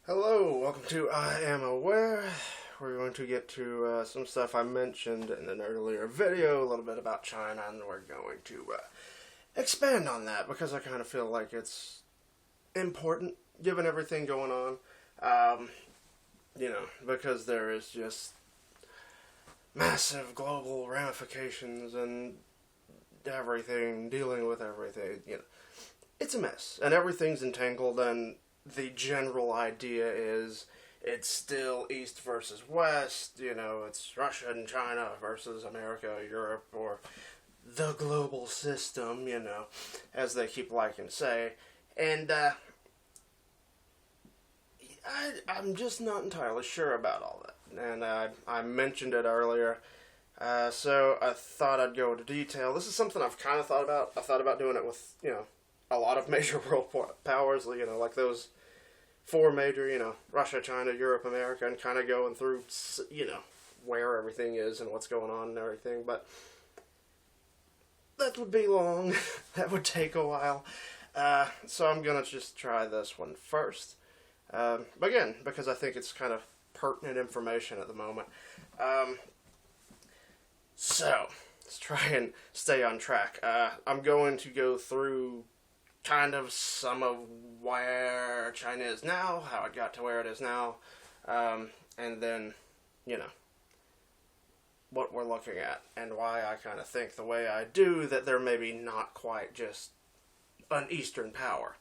Hello, welcome to I Am Aware. We're going to get to some stuff I mentioned in an earlier video, a little bit about China, and we're going to expand on that because I kind of feel like it's important given everything going on. Because there is just massive global ramifications and everything, dealing with everything, it's a mess, and everything's entangled, and the general idea is it's still East versus West, it's Russia and China versus America, Europe, or the global system, as they keep liking to say. And I'm just not entirely sure about all that. And I mentioned it earlier, so I thought I'd go into detail. This is something I've kind of thought about. I thought about doing it with, a lot of major world powers, like those four major, Russia, China, Europe, America, and kind of going through, where everything is and what's going on and everything. But that would be long. That would take a while. So I'm going to just try this one first. Again, because I think it's kind of pertinent information at the moment. So, let's try and stay on track. I'm going to go through kind of some of where China is now, how it got to where it is now, and then, what we're looking at, and why I kind of think the way I do, that they're maybe not quite just an Eastern power.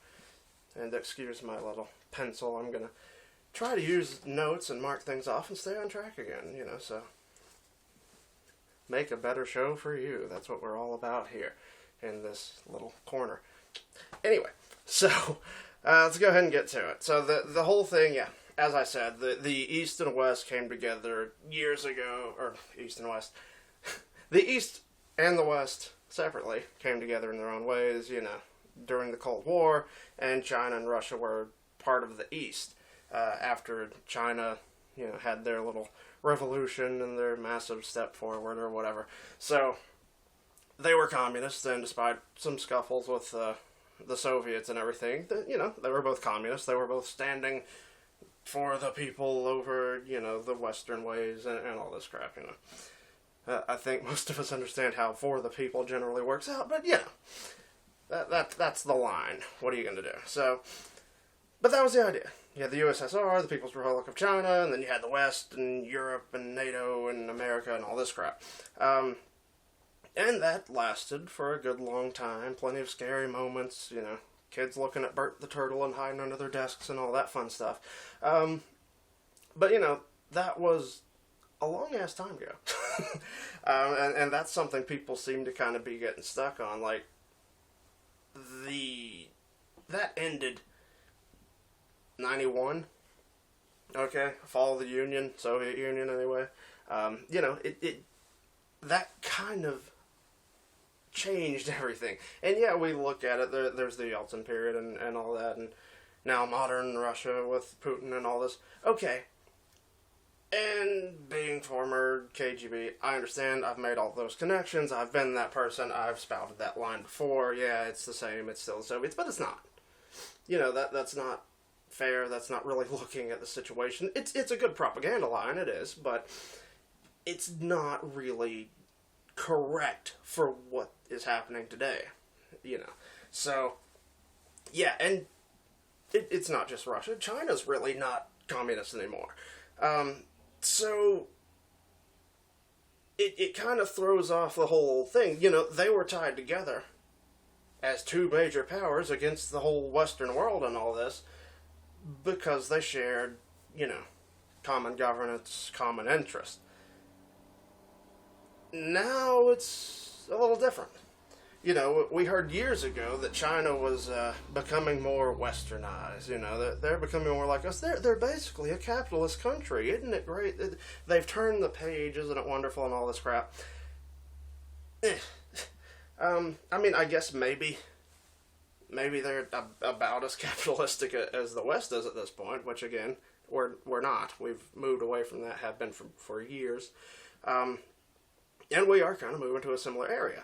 And excuse my little pencil, I'm going to try to use notes and mark things off and stay on track again, so make a better show for you. That's what we're all about here in this little corner. Anyway, so let's go ahead and get to it. So the whole thing, yeah, as I said, the East and West came together years ago, or East and West. The East and the West separately came together in their own ways, during the Cold War, and China and Russia were part of the East after China, had their little revolution and their massive step forward or whatever. So they were communists, and despite some scuffles with the Soviets and everything, they were both communists. They were both standing for the people over, the Western ways and all this crap, I think most of us understand how for the people generally works out, but, that's the line. What are you going to do? So, but that was the idea. You had the USSR, the People's Republic of China, and then you had the West and Europe and NATO and America and all this crap. And that lasted for a good long time. Plenty of scary moments, kids looking at Bert the Turtle and hiding under their desks and all that fun stuff. But, that was a long-ass time ago. And that's something people seem to kind of be getting stuck on. Like, that ended 91. Okay, fall of the Union, Soviet Union anyway. That kind of changed everything. And yeah, we look at it, there's the Yeltsin period and all that, and now modern Russia with Putin and all this. Okay. And being former KGB, I understand, I've made all those connections, I've been that person, I've spouted that line before, yeah, it's the same, it's still the Soviets, but it's not. That's not fair, that's not really looking at the situation. It's a good propaganda line, it is, but it's not really correct for what is happening today, So, yeah, and it's not just Russia. China's really not communist anymore. So, it kind of throws off the whole thing. They were tied together as two major powers against the whole Western world and all this because they shared, common governance, common interest. Now it's a little different. We heard years ago that China was becoming more westernized. They're becoming more like us. They're basically a capitalist country. Isn't it great? They've turned the page. Isn't it wonderful and all this crap? I guess maybe they're about as capitalistic as the West is at this point, which, again, we're not. We've moved away from that, have been for years. And we are kind of moving to a similar area.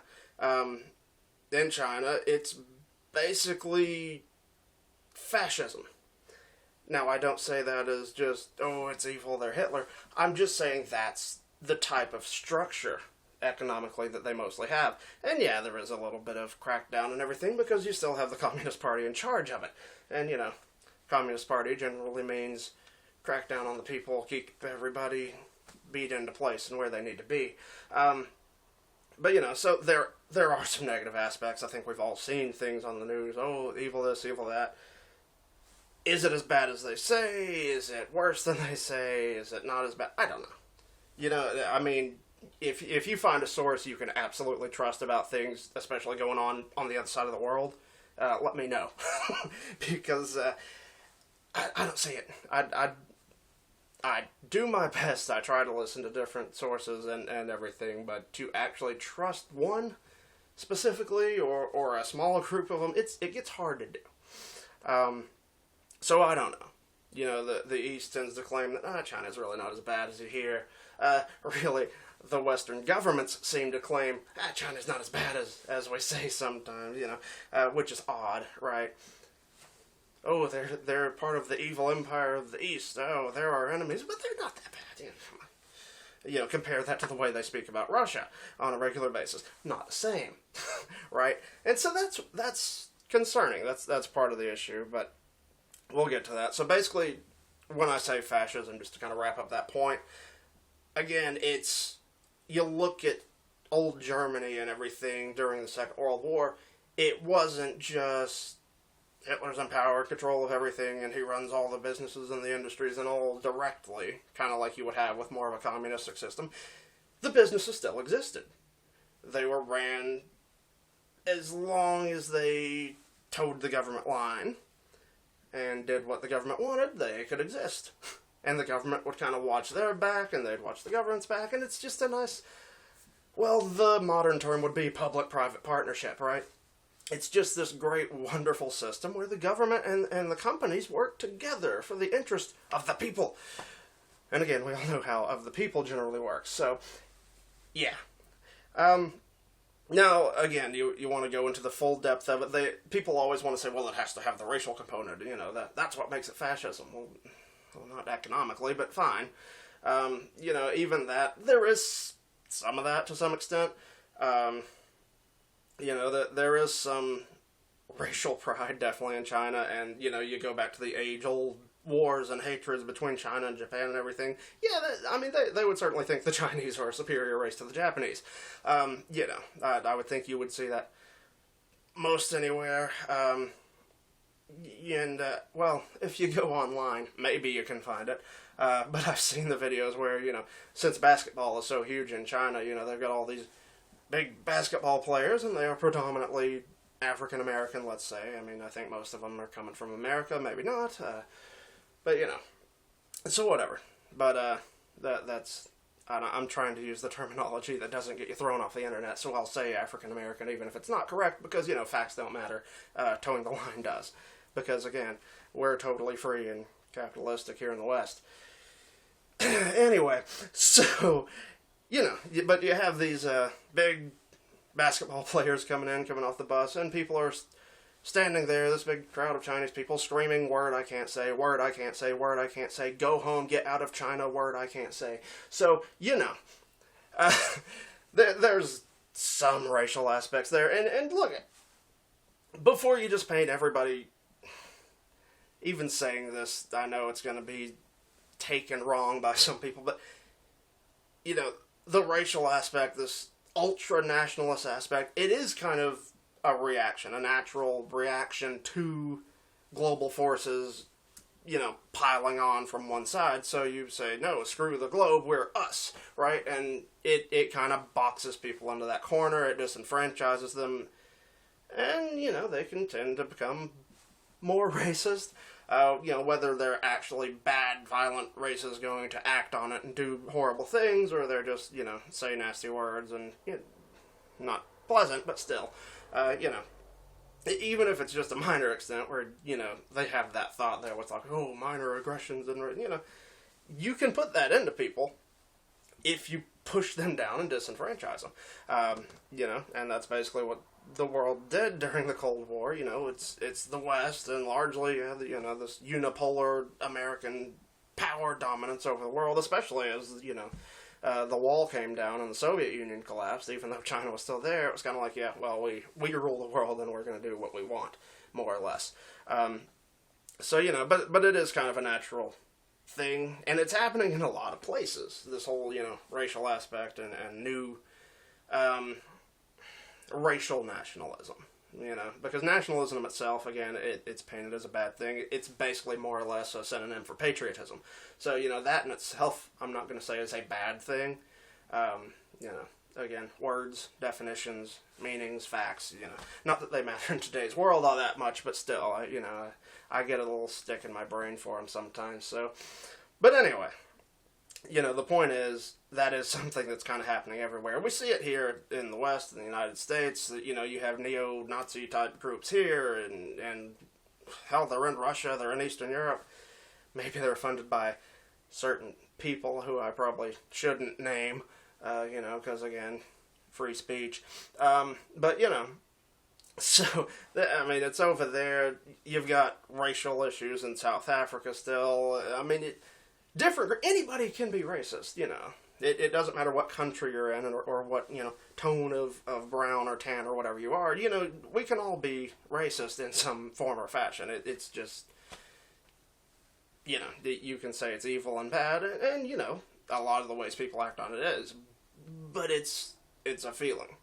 In China, it's basically fascism. Now, I don't say that as just, oh, it's evil, they're Hitler. I'm just saying that's the type of structure economically that they mostly have. And yeah, there is a little bit of crackdown and everything because you still have the Communist Party in charge of it. And, you know, Communist Party generally means crack down on the people, keep everybody beat into place and where they need to be. But, you know, so there are some negative aspects. I think we've all seen things on the news. Oh, evil this, evil that. Is it as bad as they say? Is it worse than they say? Is it not as bad? I don't know. You know, I mean, if you find a source you can absolutely trust about things, especially going on the other side of the world, let me know. Because I don't see it. I do my best. I try to listen to different sources and everything, but to actually trust one specifically or a small group of them, it gets hard to do. So I don't know. You know, the East tends to claim that China's really not as bad as you hear. Really, the Western governments seem to claim China's not as bad as we say sometimes. You know, which is odd, right? Oh, they're part of the evil empire of the East. Oh, they're our enemies, but they're not that bad. You know, compare that to the way they speak about Russia on a regular basis. Not the same, right? And so that's concerning. That's part of the issue, but we'll get to that. So basically, when I say fascism, just to kind of wrap up that point, again, you look at old Germany and everything during the Second World War, it wasn't just Hitler's in power, control of everything, and he runs all the businesses and the industries and all directly, kind of like you would have with more of a communistic system. The businesses still existed. They were ran as long as they towed the government line and did what the government wanted, they could exist. And the government would kind of watch their back, and they'd watch the government's back, and it's just a nice, well, the modern term would be public-private partnership, right? It's just this great, wonderful system where the government and the companies work together for the interest of the people. And again, we all know how of the people generally works. So, yeah. Now, again, you want to go into the full depth of it. People always want to say, well, it has to have the racial component. You know, that's what makes it fascism. Well, not economically, but fine. You know, even that, there is some of that to some extent. You know, there is some racial pride definitely in China, and, you know, you go back to the age-old wars and hatreds between China and Japan and everything. Yeah, I mean, they would certainly think the Chinese are a superior race to the Japanese. You know, I would think you would see that most anywhere. Well, if you go online, maybe you can find it. But I've seen the videos where, you know, since basketball is so huge in China, you know, they've got all these big basketball players, and they are predominantly African American, let's say. I mean, I think most of them are coming from America, maybe not, but, you know, so whatever. But that's, I'm trying to use the terminology that doesn't get you thrown off the internet, so I'll say African American even if it's not correct, because, you know, facts don't matter, towing the line does. Because, again, we're totally free and capitalistic here in the West. Anyway, so, you know, but you have these big basketball players coming off the bus, and people are standing there, this big crowd of Chinese people, screaming, word I can't say, word I can't say, word I can't say, go home, get out of China, word I can't say. So, you know, there's some racial aspects there, and look, before you just paint everybody, even saying this, I know it's going to be taken wrong by some people, but, you know, the racial aspect, this ultra-nationalist aspect, it is kind of a reaction, a natural reaction to global forces, you know, piling on from one side. So you say, no, screw the globe, we're us, right? And it kind of boxes people into that corner, it disenfranchises them, and, you know, they can tend to become more racist. You know, whether they're actually bad, violent racists going to act on it and do horrible things, or they're just, you know, say nasty words and, you know, not pleasant, but still, you know, even if it's just a minor extent where, you know, they have that thought there with like, oh, minor aggressions, and, you know, you can put that into people if you push them down and disenfranchise them, you know, and that's basically what the world did during the Cold War. You know, it's the West, and largely, you know, this unipolar American power dominance over the world, especially as, you know, the wall came down and the Soviet Union collapsed. Even though China was still there, it was kind of like, yeah, well, we rule the world and we're going to do what we want, more or less. So, you know, but it is kind of a natural thing, and it's happening in a lot of places. This whole, you know, racial aspect and new racial nationalism, you know, because nationalism itself, again, it's painted as a bad thing. It's basically more or less a synonym for patriotism. So, you know, that in itself, I'm not going to say is a bad thing. You know, again, words, definitions, meanings, facts, you know, not that they matter in today's world all that much, but still, you know, I get a little stick in my brain for them sometimes. So, but anyway, you know, the point is, that is something that's kind of happening everywhere. We see it here in the West, in the United States. You know, you have neo-Nazi type groups here, and hell, they're in Russia, they're in Eastern Europe. Maybe they're funded by certain people who I probably shouldn't name, you know, because, again, free speech. But, you know, so, I mean, it's over there. You've got racial issues in South Africa still. I mean, anybody can be racist, you know. It doesn't matter what country you're in or what, you know, tone of brown or tan or whatever you are. You know, we can all be racist in some form or fashion. It's just, you know, you can say it's evil and bad, and, you know, a lot of the ways people act on it is. But it's a feeling,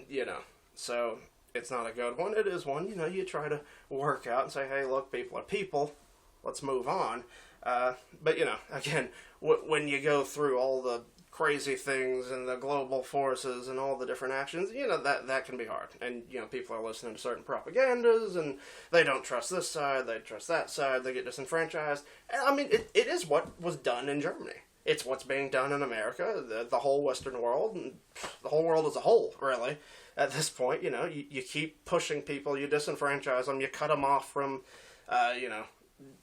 you know. So, it's not a good one. It is one, you know, you try to work out and say, hey, look, people are people. Let's move on. But, you know, again, when you go through all the crazy things and the global forces and all the different actions, you know, that can be hard. And, you know, people are listening to certain propagandas, and they don't trust this side, they trust that side, they get disenfranchised. And, I mean, it is what was done in Germany. It's what's being done in America, the whole Western world, and the whole world as a whole, really. At this point, you know, you keep pushing people, you disenfranchise them, you cut them off from, you know,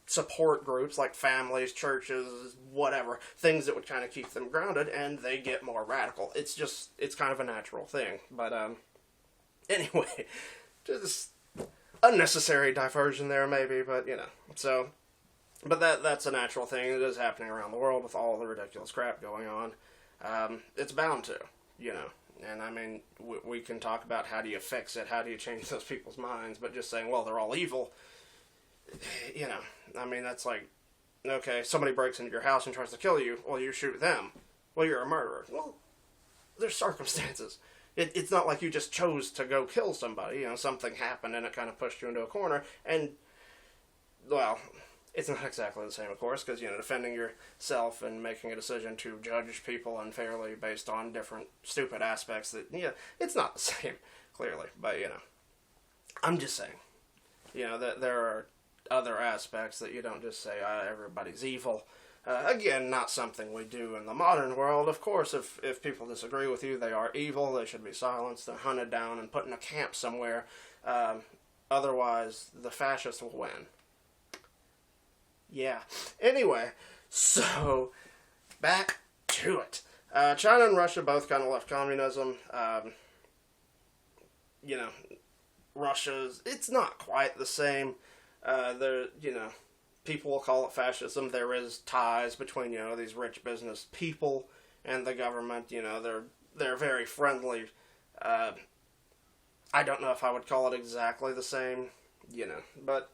support groups like families, churches, whatever, things that would kind of keep them grounded, and they get more radical. It's kind of a natural thing. But, anyway, just unnecessary diversion there, maybe, but, you know, so, but that's a natural thing. It is happening around the world with all the ridiculous crap going on. It's bound to, you know, and I mean, we can talk about how do you fix it, how do you change those people's minds, but just saying, well, they're all evil, you know, I mean, that's like, okay, somebody breaks into your house and tries to kill you, well, you shoot them. Well, you're a murderer. Well, there's circumstances. It's not like you just chose to go kill somebody, you know, something happened and it kind of pushed you into a corner, and, well, it's not exactly the same, of course, because, you know, defending yourself and making a decision to judge people unfairly based on different stupid aspects that, you know, it's not the same, clearly, but, you know, I'm just saying, you know, that there are other aspects that you don't just say, everybody's evil. Again, not something we do in the modern world. Of course, if people disagree with you, they are evil, they should be silenced and hunted down and put in a camp somewhere. Otherwise, the fascists will win. Yeah. Anyway, so, back to it. China and Russia both kind of left communism. You know, it's not quite the same. You know, people will call it fascism. There is ties between, you know, these rich business people and the government. You know, they're very friendly. I don't know if I would call it exactly the same, you know, but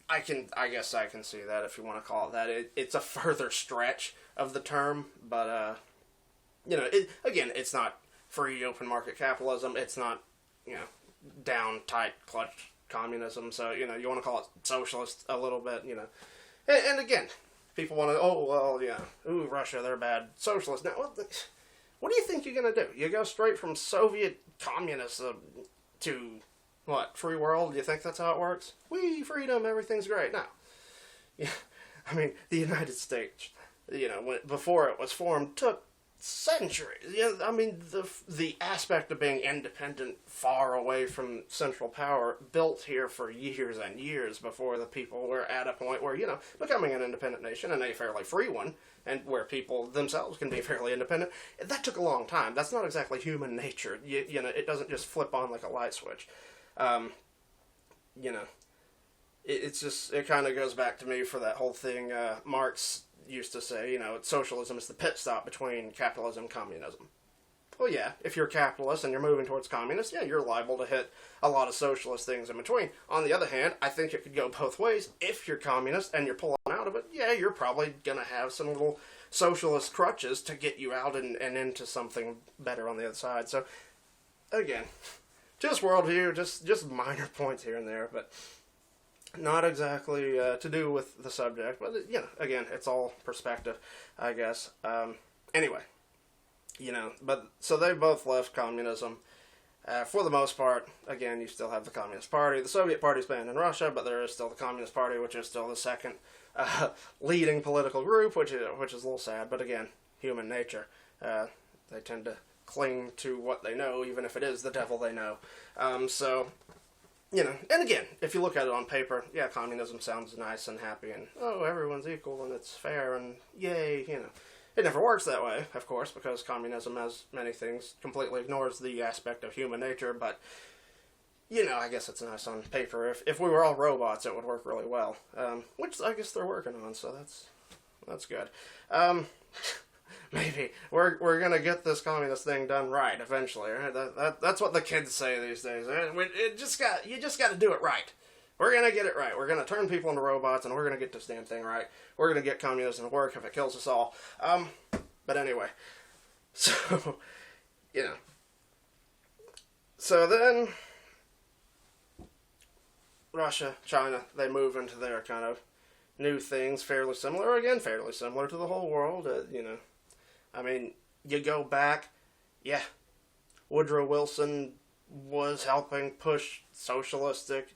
I guess I can see that if you want to call it that. It's a further stretch of the term, but, you know, again, it's not free open market capitalism. It's not, you know, down tight clutch communism, so, you know, you want to call it socialist a little bit, you know. And again, people want to, oh, well, yeah, ooh, Russia, they're bad socialists. Now, what do you think you're going to do? You go straight from Soviet communism to, what, free world? Do you think that's how it works? Whee, freedom, everything's great. No. Yeah, I mean, the United States, you know, before it was formed, took centuries. Yeah, I mean, the aspect of being independent, far away from central power, built here for years and years before the people were at a point where, becoming an independent nation, and a fairly free one, and where people themselves can be fairly independent. That took a long time. That's not exactly human nature. It doesn't just flip on like a light switch. It's just, it kind of goes back to me for that whole thing Marx used to say, socialism is the pit stop between capitalism and communism. Well, yeah, if you're a capitalist and you're moving towards communist, yeah, you're liable to hit a lot of socialist things in between. On the other hand, I think it could go both ways. If you're communist and you're pulling out of it, yeah, you're probably going to have some little socialist crutches to get you out and into something better on the other side. So, again, just worldview, just minor points here and there, but not exactly to do with the subject. But, again, it's all perspective, I guess. Anyway. But so they both left communism. For the most part, again, you still have the Communist Party. The Soviet Party's banned in Russia, but there is still the Communist Party, which is still the second leading political group, which is a little sad. But again, human nature. They tend to cling to what they know, even if it is the devil they know. And again, if you look at it on paper, yeah, communism sounds nice and happy, and everyone's equal and it's fair and yay, It never works that way, of course, because communism, as many things, completely ignores the aspect of human nature, but, I guess it's nice on paper. If we were all robots, it would work really well, which I guess they're working on, so that's good. Maybe. We're gonna get this communist thing done right, eventually, right? That's what the kids say these days. You just gotta do it right. We're going to get it right. We're going to turn people into robots, and we're going to get this damn thing right. We're going to get communism to work if it kills us all. But anyway. So, So then, Russia, China, they move into their kind of new things, fairly similar. Again, fairly similar to the whole world. I mean, you go back, yeah, Woodrow Wilson was helping push socialistic,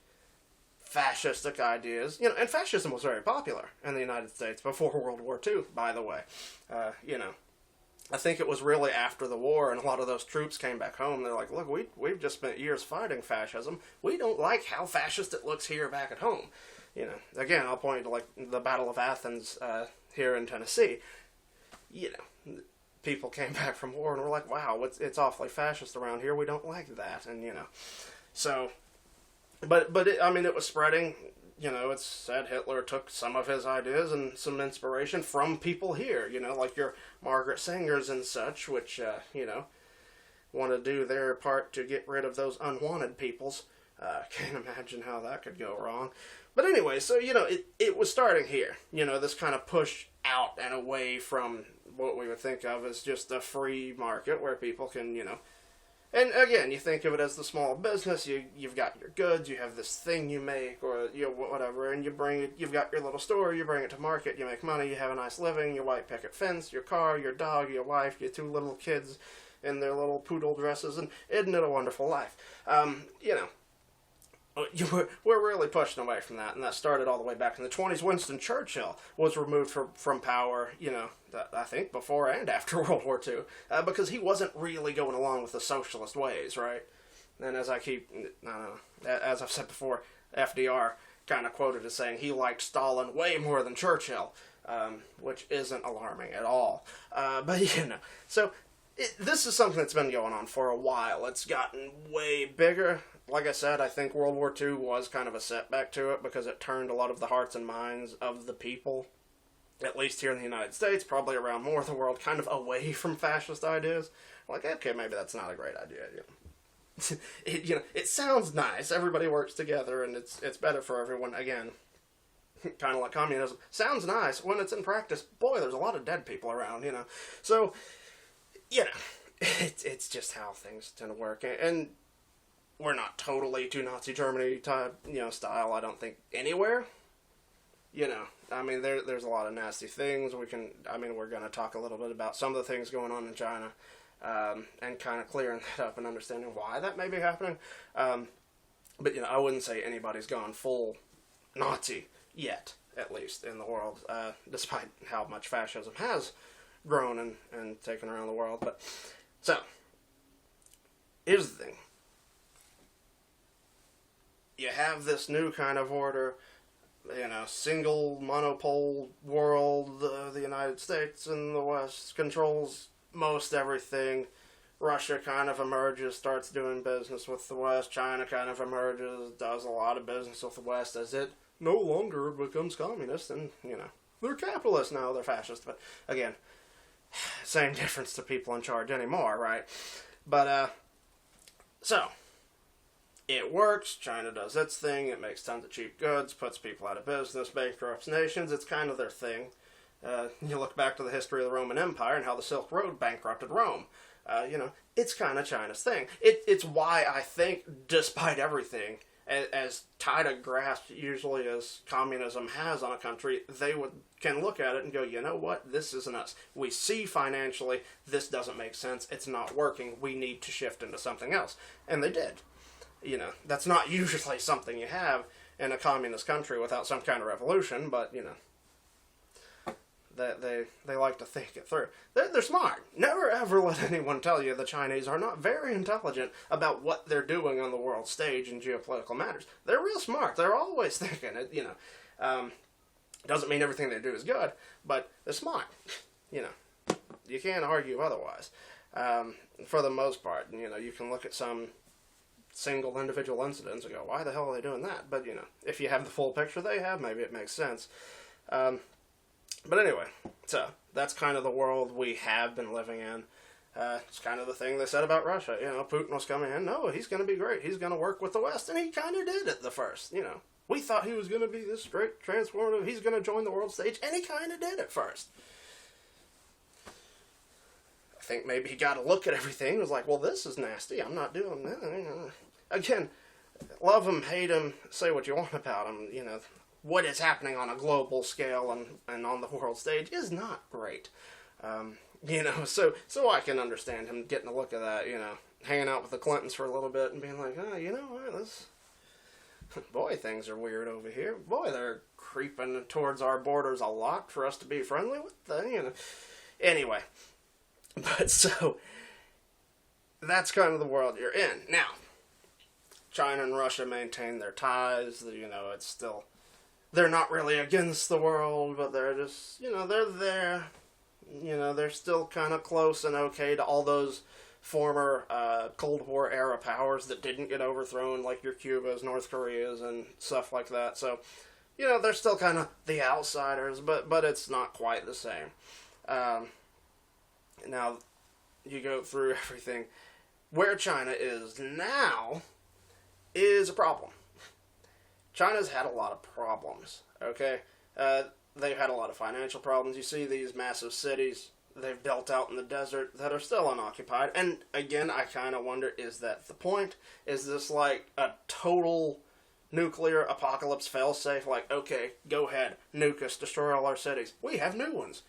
fascistic ideas, and fascism was very popular in the United States before World War II, by the way. I think it was really after the war and a lot of those troops came back home. They're like, look, we've just spent years fighting fascism. We don't like how fascist it looks here back at home. Again, I'll point to like the Battle of Athens here in Tennessee. People came back from war and were like, wow, it's awfully fascist around here. We don't like that. And, so... But it was spreading. It's said Hitler took some of his ideas and some inspiration from people here. Like your Margaret Sangers and such, which want to do their part to get rid of those unwanted peoples. Can't imagine how that could go wrong. But anyway, so it was starting here. This kind of push out and away from what we would think of as just a free market where people can And again, you think of it as the small business. You've got your goods, you have this thing you make, or whatever, and you bring it. You've got your little store. You bring it to market. You make money. You have a nice living. Your white picket fence, your car, your dog, your wife, your two little kids in their little poodle dresses, and isn't it a wonderful life? We're really pushing away from that, and that started all the way back in the 20s. Winston Churchill was removed from power, I think before and after World War II, because he wasn't really going along with the socialist ways, right? And as I've said before, FDR kind of quoted as saying he liked Stalin way more than Churchill, which isn't alarming at all. So this is something that's been going on for a while. It's gotten way bigger. Like I said, I think World War II was kind of a setback to it because it turned a lot of the hearts and minds of the people, at least here in the United States, probably around more of the world, kind of away from fascist ideas. Like, okay, maybe that's not a great idea. It sounds nice. Everybody works together, and it's better for everyone. Again, kind of like communism. Sounds nice. When it's in practice, boy, there's a lot of dead people around, So, it's just how things tend to work. And we're not totally to Nazi Germany type, style, I don't think, anywhere. There's a lot of nasty things. We're going to talk a little bit about some of the things going on in China, and kind of clearing that up and understanding why that may be happening. But I wouldn't say anybody's gone full Nazi yet, at least, in the world, despite how much fascism has grown and taken around the world. But so here's the thing. You have this new kind of order, single monopole world. The United States and the West controls most everything. Russia kind of emerges, starts doing business with the West. China kind of emerges, does a lot of business with the West as it no longer becomes communist. And, they're capitalists now, they're fascist. But, again, same difference to people in charge anymore, right? But, so, it works. China does its thing. It makes tons of cheap goods, puts people out of business, bankrupts nations. It's kind of their thing. You look back to the history of the Roman Empire and how the Silk Road bankrupted Rome. It's kind of China's thing. It's why I think, despite everything, as tight a grasp usually as communism has on a country, they can look at it and go, you know what, this isn't us. We see financially, this doesn't make sense, it's not working, we need to shift into something else. And they did. That's not usually something you have in a communist country without some kind of revolution, but, that they like to think it through. They're smart. Never ever let anyone tell you the Chinese are not very intelligent about what they're doing on the world stage in geopolitical matters. They're real smart. They're always thinking it, doesn't mean everything they do is good, but they're smart. You can't argue otherwise. For the most part, you can look at some single individual incidents and go, why the hell are they doing that? But, if you have the full picture they have, maybe it makes sense. But anyway, so that's kind of the world we have been living in. It's kind of the thing they said about Russia. Putin was coming in. No, he's going to be great. He's going to work with the West. And he kind of did at the first. We thought he was going to be this great transformative. He's going to join the world stage. And he kind of did at first. I think maybe he got a look at everything and was like, well, this is nasty. I'm not doing that. Again, love him, hate him, say what you want about him. What is happening on a global scale and on the world stage is not great. So I can understand him getting a look at that, hanging out with the Clintons for a little bit and being like, oh, you know what, boy, things are weird over here. Boy, they're creeping towards our borders a lot for us to be friendly with. Anyway, but so, that's kind of the world you're in. Now, China and Russia maintain their ties, it's still... They're not really against the world, but they're just, they're there. They're still kind of close and okay to all those former Cold War era powers that didn't get overthrown, like your Cubas, North Koreas, and stuff like that. So, they're still kind of the outsiders, but it's not quite the same. Now, you go through everything. Where China is now is a problem. China's had a lot of problems, okay? They've had a lot of financial problems. You see these massive cities they've built out in the desert that are still unoccupied. And again, I kind of wonder, is that the point? Is this like a total nuclear apocalypse failsafe? Like, okay, go ahead, nuke us, destroy all our cities. We have new ones.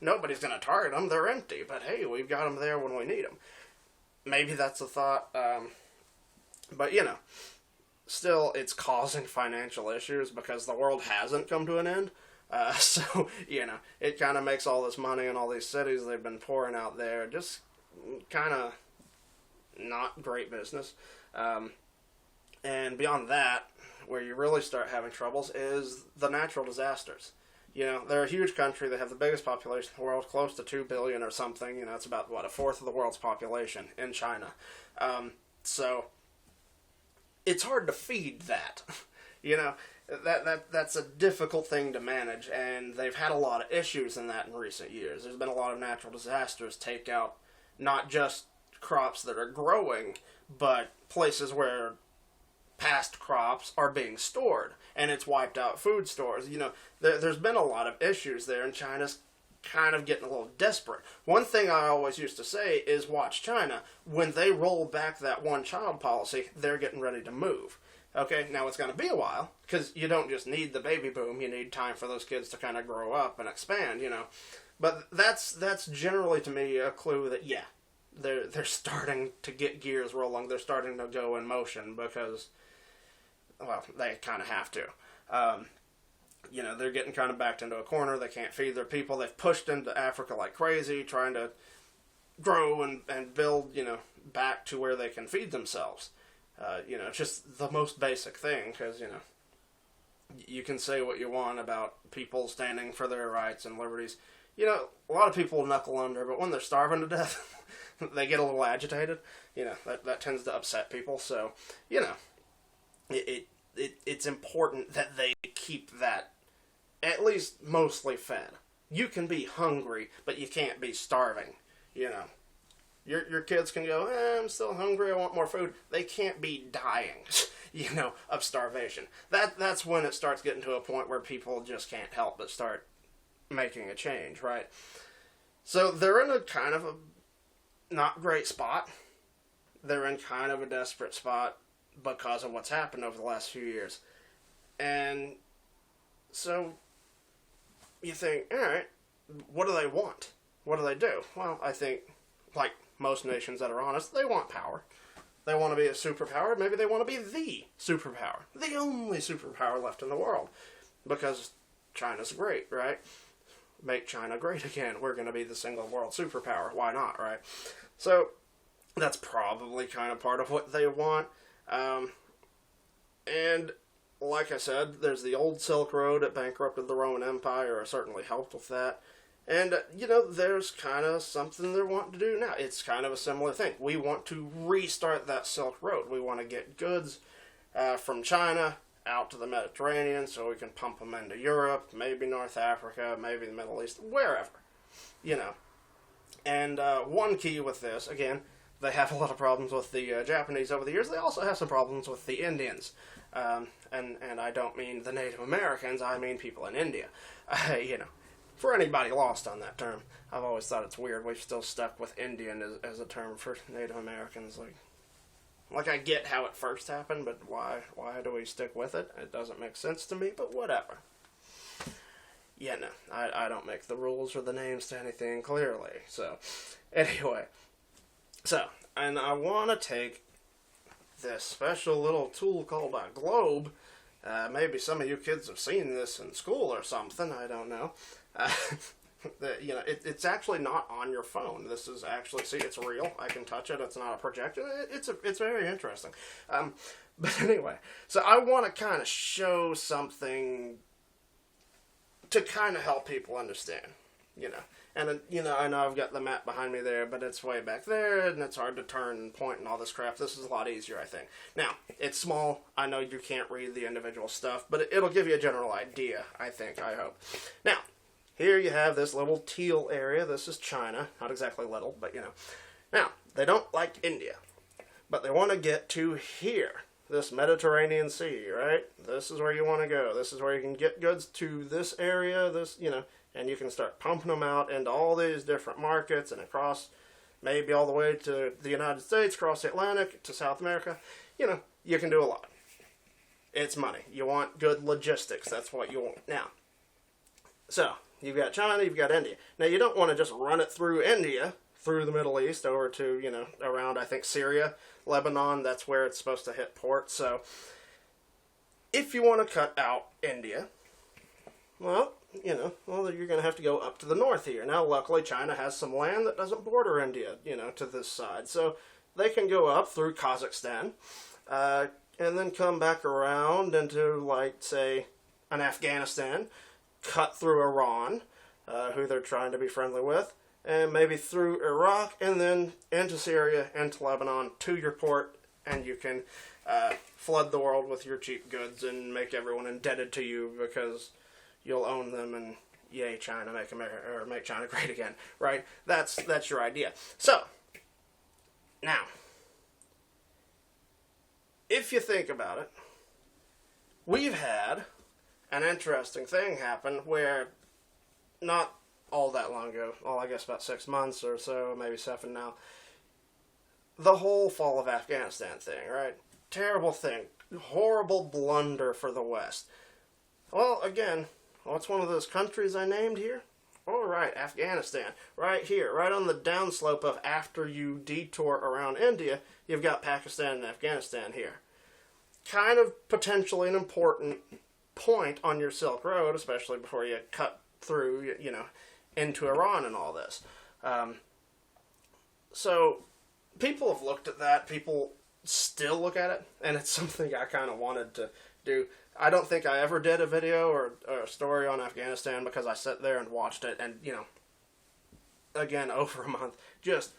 Nobody's going to target them. They're empty. But hey, we've got them there when we need them. Maybe that's a thought. But, still, it's causing financial issues because the world hasn't come to an end. So, it kind of makes all this money and all these cities they've been pouring out there just kind of not great business. And beyond that, where you really start having troubles is the natural disasters. They're a huge country. They have the biggest population in the world, close to 2 billion or something. It's about, a fourth of the world's population in China. So... it's hard to feed that. That's a difficult thing to manage, and they've had a lot of issues in that in recent years. There's been a lot of natural disasters take out not just crops that are growing, but places where past crops are being stored, and it's wiped out food stores. There's been a lot of issues there, and China's kind of getting a little desperate. One thing I always used to say is watch China. When they roll back that one-child policy, they're getting ready to move. Okay, now it's going to be a while, because you don't just need the baby boom, you need time for those kids to kind of grow up and expand, But that's generally, to me, a clue that, yeah, they're starting to get gears rolling, they're starting to go in motion, because, well, they kind of have to. You know, they're getting kind of backed into a corner. They can't feed their people. They've pushed into Africa like crazy, trying to grow and build, you know, back to where they can feed themselves. You know, just the most basic thing, because, you know, you can say what you want about people standing for their rights and liberties. You know, a lot of people knuckle under, but when they're starving to death, they get a little agitated. You know, that tends to upset people. So, you know, it's important that they keep that at least mostly fed. You can be hungry, but you can't be starving. You know, your kids can go, I'm still hungry, I want more food. They can't be dying, you know, of starvation. That's when it starts getting to a point where people just can't help but start making a change, right? So they're in a kind of a not great spot. They're in kind of a desperate spot because of what's happened over the last few years. And so you think, all right, what do they want? What do they do? Well, I think, like most nations that are honest, they want power. They want to be a superpower. Maybe they want to be the superpower. The only superpower left in the world. Because China's great, right? Make China great again. We're going to be the single world superpower. Why not, right? So, that's probably kind of part of what they want. And like I said, there's the old Silk Road that bankrupted the Roman Empire, or certainly helped with that. And, you know, there's kind of something they're wanting to do now. It's kind of a similar thing. We want to restart that Silk Road. We want to get goods from China out to the Mediterranean so we can pump them into Europe, maybe North Africa, maybe the Middle East, wherever, you know. And one key with this, again, they have a lot of problems with the Japanese over the years. They also have some problems with the Indians. And I don't mean the Native Americans, I mean people in India. You know, for anybody lost on that term, I've always thought it's weird. We've still stuck with Indian as a term for Native Americans. Like I get how it first happened, but why do we stick with it? It doesn't make sense to me, but whatever. Yeah, no, I don't make the rules or the names to anything clearly. So, anyway. So, and I want to take this special little tool called a globe. Maybe some of you kids have seen this in school or something, I don't know. You know, it's actually not on your phone. This is actually, see, it's real. I can touch it. It's not a projection. It's very interesting. But anyway, so I want to kind of show something to kind of help people understand, you know. And, you know, I know I've got the map behind me there, but it's way back there, and it's hard to turn and point and all this crap. This is a lot easier, I think. Now, it's small. I know you can't read the individual stuff, but it'll give you a general idea, I think, I hope. Now, here you have this little teal area. This is China. Not exactly little, but, you know. Now, they don't like India, but they want to get to here, this Mediterranean Sea, right? This is where you want to go. This is where you can get goods to this area, this, you know, and you can start pumping them out into all these different markets and across, maybe all the way to the United States, across the Atlantic, to South America. You know, you can do a lot. It's money. You want good logistics. That's what you want. Now, so, you've got China, you've got India. Now, you don't want to just run it through India, through the Middle East, over to, you know, around, I think, Syria, Lebanon. That's where it's supposed to hit port. So, if you want to cut out India, well, you know, well, you're going to have to go up to the north here. Now, luckily, China has some land that doesn't border India, you know, to this side. So, they can go up through Kazakhstan, and then come back around into, like, say, an Afghanistan, cut through Iran, who they're trying to be friendly with, and maybe through Iraq, and then into Syria, into Lebanon, to your port, and you can flood the world with your cheap goods and make everyone indebted to you because you'll own them, and yay, China, make America, or make China great again, right? That's your idea. So, now, if you think about it, we've had an interesting thing happen where not all that long ago, well, I guess about 6 months or so, maybe 7 now, the whole fall of Afghanistan thing, right? Terrible thing. Horrible blunder for the West. Well, again, what's one of those countries I named here? All right, Afghanistan. Right here, right on the downslope of after you detour around India, you've got Pakistan and Afghanistan here. Kind of potentially an important point on your Silk Road, especially before you cut through, into Iran and all this. So people have looked at that. People still look at it, and it's something I kind of wanted to do. I don't think I ever did a video or a story on Afghanistan because I sat there and watched it, and, again, over a month, just,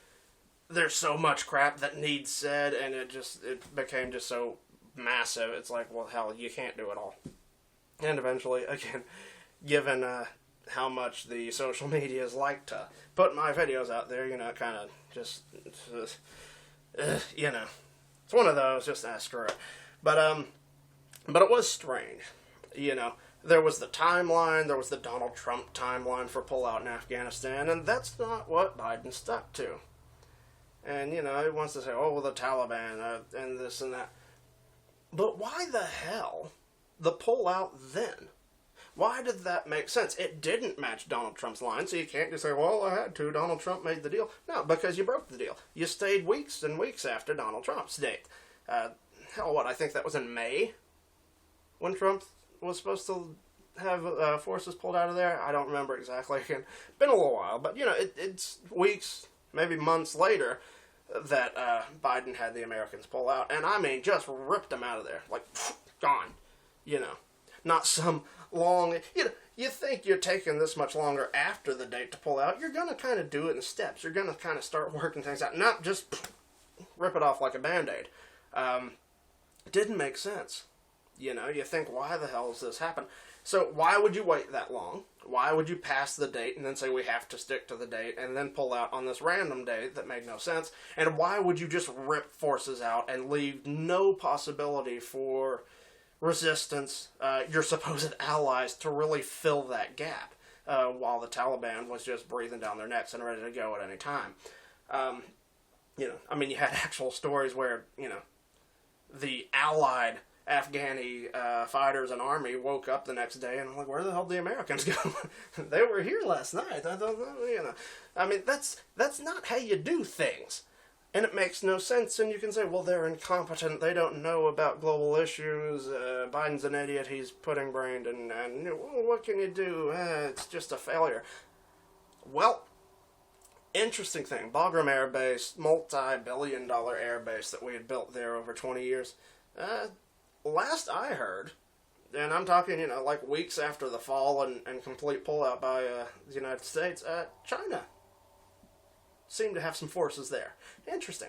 there's so much crap that needs said, and it became just so massive. It's like, well, hell, you can't do it all. And eventually, again, given how much the social medias like to put my videos out there, kind of just, it's one of those, just, screw it. But it was strange, There was the timeline, there was the Donald Trump timeline for pullout in Afghanistan, and that's not what Biden stuck to. And, he wants to say, oh, well, the Taliban, and this and that. But why the hell the pullout then? Why did that make sense? It didn't match Donald Trump's line, so you can't just say, well, I had to, Donald Trump made the deal. No, because you broke the deal. You stayed weeks and weeks after Donald Trump's date. I think that was in May when Trump was supposed to have forces pulled out of there. I don't remember exactly. Again, been a little while, but, it's weeks, maybe months later that Biden had the Americans pull out. And, I mean, just ripped them out of there. Like, gone. Not some long... you think you're taking this much longer after the date to pull out. You're going to kind of do it in steps. You're going to kind of start working things out. Not just rip it off like a Band-Aid. Didn't make sense. You think, why the hell does this happen? So why would you wait that long? Why would you pass the date and then say we have to stick to the date and then pull out on this random date that made no sense? And why would you just rip forces out and leave no possibility for resistance, your supposed allies, to really fill that gap while the Taliban was just breathing down their necks and ready to go at any time? You had actual stories where, the allied Afghani fighters and army woke up the next day and I'm like, where the hell did the Americans go? They were here last night. I mean, that's not how you do things. And it makes no sense, and you can say, well, they're incompetent, they don't know about global issues, Biden's an idiot, he's pudding-brained, and well, what can you do? It's just a failure. Well, interesting thing, Bagram Air Base, multi-billion-dollar air base that we had built there over 20 years, last I heard, and I'm talking, like weeks after the fall and complete pullout by the United States, China seemed to have some forces there. Interesting.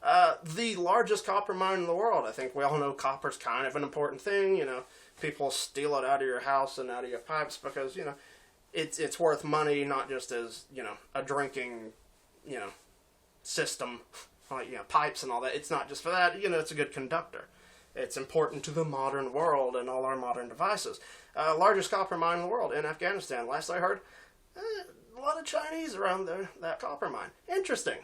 The largest copper mine in the world. I think we all know copper's kind of an important thing. People steal it out of your house and out of your pipes because, it's worth money, not just as, a drinking, system, like, pipes and all that. It's not just for that. It's a good conductor. It's important to the modern world and all our modern devices. Largest copper mine in the world in Afghanistan. Last I heard, a lot of Chinese around that copper mine. Interesting.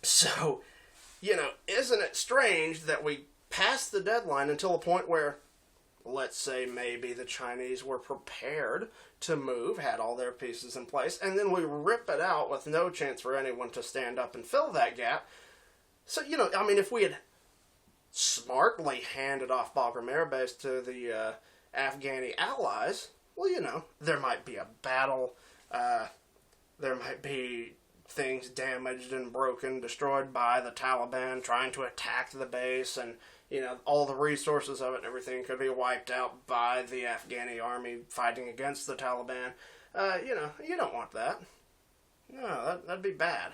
So, isn't it strange that we passed the deadline until a point where, let's say maybe the Chinese were prepared to move, had all their pieces in place, and then we rip it out with no chance for anyone to stand up and fill that gap. So, if we had smartly handed off Bagram Air Base to the Afghani allies, well, there might be a battle, there might be things damaged and broken, destroyed by the Taliban trying to attack the base, and, all the resources of it and everything could be wiped out by the Afghani army fighting against the Taliban. You don't want that. No, that'd be bad.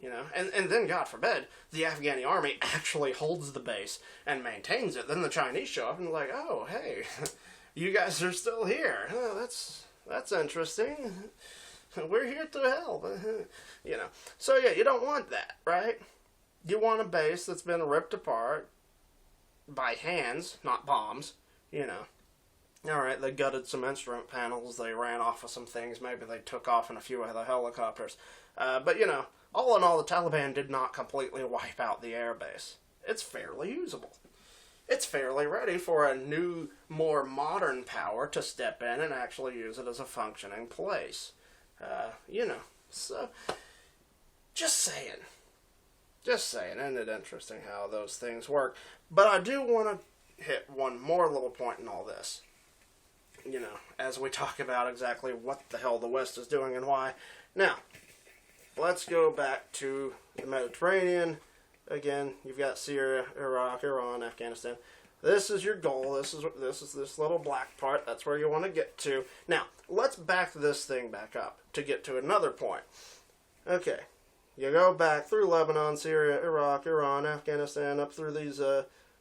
And then, God forbid, the Afghani army actually holds the base and maintains it. Then the Chinese show up and like, oh, hey, you guys are still here. Oh, that's interesting. We're here to help. So yeah, you don't want that, right? You want a base that's been ripped apart by hands, not bombs, Alright, they gutted some instrument panels, they ran off of some things, maybe they took off in a few of the helicopters. But, all in all, the Taliban did not completely wipe out the airbase. It's fairly usable. It's fairly ready for a new, more modern power to step in and actually use it as a functioning place. So, just saying. Isn't it interesting how those things work? But I do want to hit one more little point in all this. You know, as we talk about exactly what the hell the West is doing and why. Now, let's go back to the Mediterranean. Again, you've got Syria, Iraq, Iran, Afghanistan. This is your goal. This is this little black part. That's where you want to get to. Now, let's back this thing back up to get to another point. Okay, you go back through Lebanon, Syria, Iraq, Iran, Afghanistan, up through these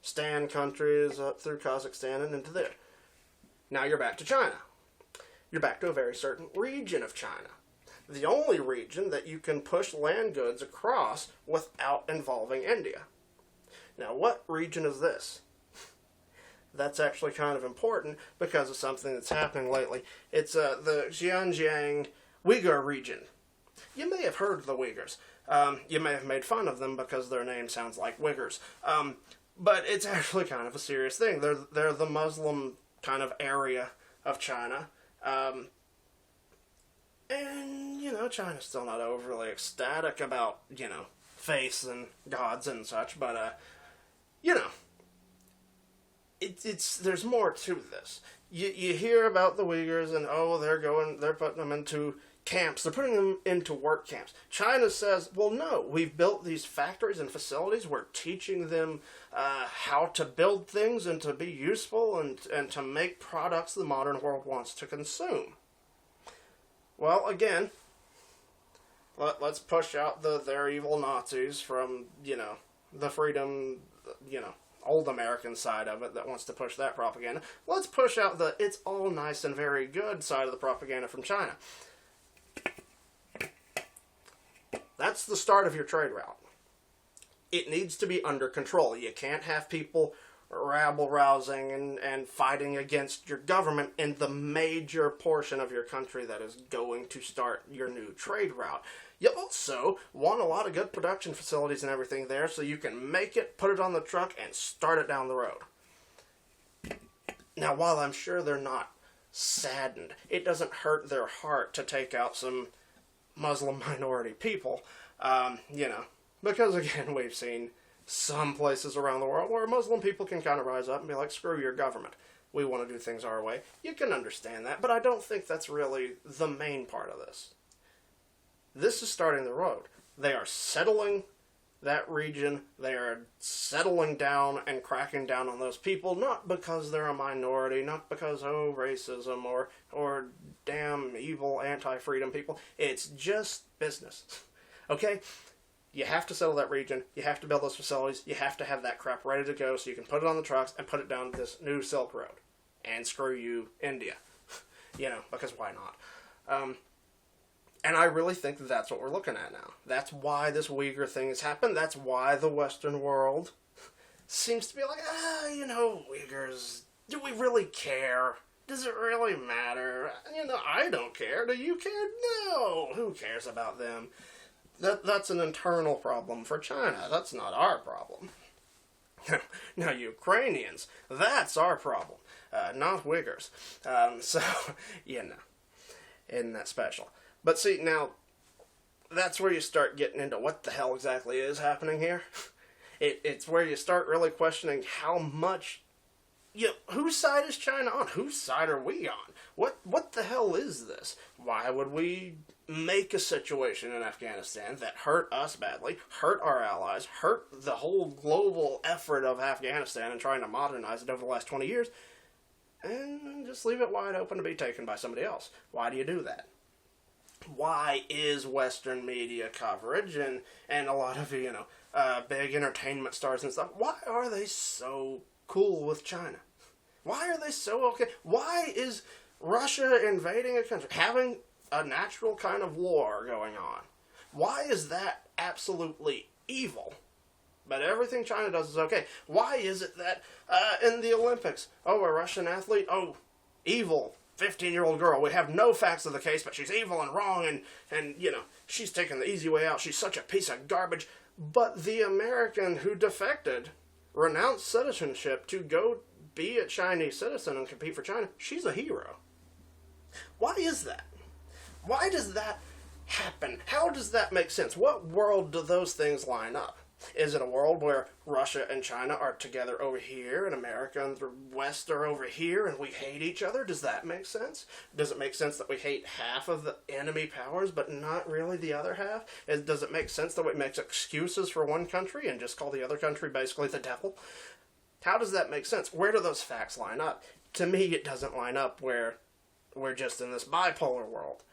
Stan countries, up through Kazakhstan, and into there. Now you're back to China. You're back to a very certain region of China. The only region that you can push land goods across without involving India. Now, what region is this? That's actually kind of important because of something that's happening lately. It's the Xinjiang Uyghur region. You may have heard of the Uyghurs. You may have made fun of them because their name sounds like Uyghurs. But it's actually kind of a serious thing. They're the Muslim kind of area of China. And, you know, China's still not overly ecstatic about, you know, faiths and gods and such, but, you know, there's more to this. You hear about the Uyghurs and, oh, they're putting them into camps. They're putting them into work camps. China says, well, no, we've built these factories and facilities. We're teaching them how to build things and to be useful and to make products the modern world wants to consume. Well, again, let's push out their evil Nazis from, you know, the freedom, you know, old American side of it that wants to push that propaganda. Let's push out the it's all nice and very good side of the propaganda from China. That's the start of your trade route. It needs to be under control. You can't have people rabble-rousing and fighting against your government in the major portion of your country that is going to start your new trade route. You also want a lot of good production facilities and everything there so you can make it, put it on the truck, and start it down the road. Now, while I'm sure they're not saddened, it doesn't hurt their heart to take out some Muslim minority people, you know, because, again, we've seen some places around the world where Muslim people can kind of rise up and be like, screw your government. We want to do things our way. You can understand that, but I don't think that's really the main part of this. This is starting the road. They are settling that region. They are settling down and cracking down on those people, not because they're a minority, not because, oh, racism or damn evil anti-freedom people. It's just business. Okay? You have to settle that region. You have to build those facilities. You have to have that crap ready to go so you can put it on the trucks and put it down this new Silk Road. And screw you, India. You know, because why not? And I really think that's what we're looking at now. That's why this Uyghur thing has happened. That's why the Western world seems to be like, you know, Uyghurs, do we really care? Does it really matter? You know, I don't care. Do you care? No. Who cares about them? That's an internal problem for China. That's not our problem. Now, Ukrainians, that's our problem, not Uyghurs. So, you know, isn't that special? But see, now, that's where you start getting into what the hell exactly is happening here. It's where you start really questioning how much, you know, whose side is China on? Whose side are we on? What the hell is this? Why would we make a situation in Afghanistan that hurt us badly, hurt our allies, hurt the whole global effort of Afghanistan and trying to modernize it over the last 20 years, and just leave it wide open to be taken by somebody else? Why do you do that? Why is Western media coverage and a lot of, you know, big entertainment stars and stuff, why are they so cool with China? Why are they so okay? Why is Russia invading a country, having a natural kind of war going on? Why is that absolutely evil? But everything China does is okay. Why is it that in the Olympics, oh, a Russian athlete, oh, evil 15-year-old girl, we have no facts of the case, but she's evil and wrong, and you know, she's taking the easy way out, she's such a piece of garbage. But the American who defected, renounced citizenship to go be a Chinese citizen and compete for China, she's a hero. Why is that? Why does that happen? How does that make sense? What world do those things line up? Is it a world where Russia and China are together over here and America and the West are over here and we hate each other? Does that make sense? Does it make sense that we hate half of the enemy powers but not really the other half? Does it make sense that we make excuses for one country and just call the other country basically the devil? How does that make sense? Where do those facts line up? To me, it doesn't line up where we're just in this bipolar world.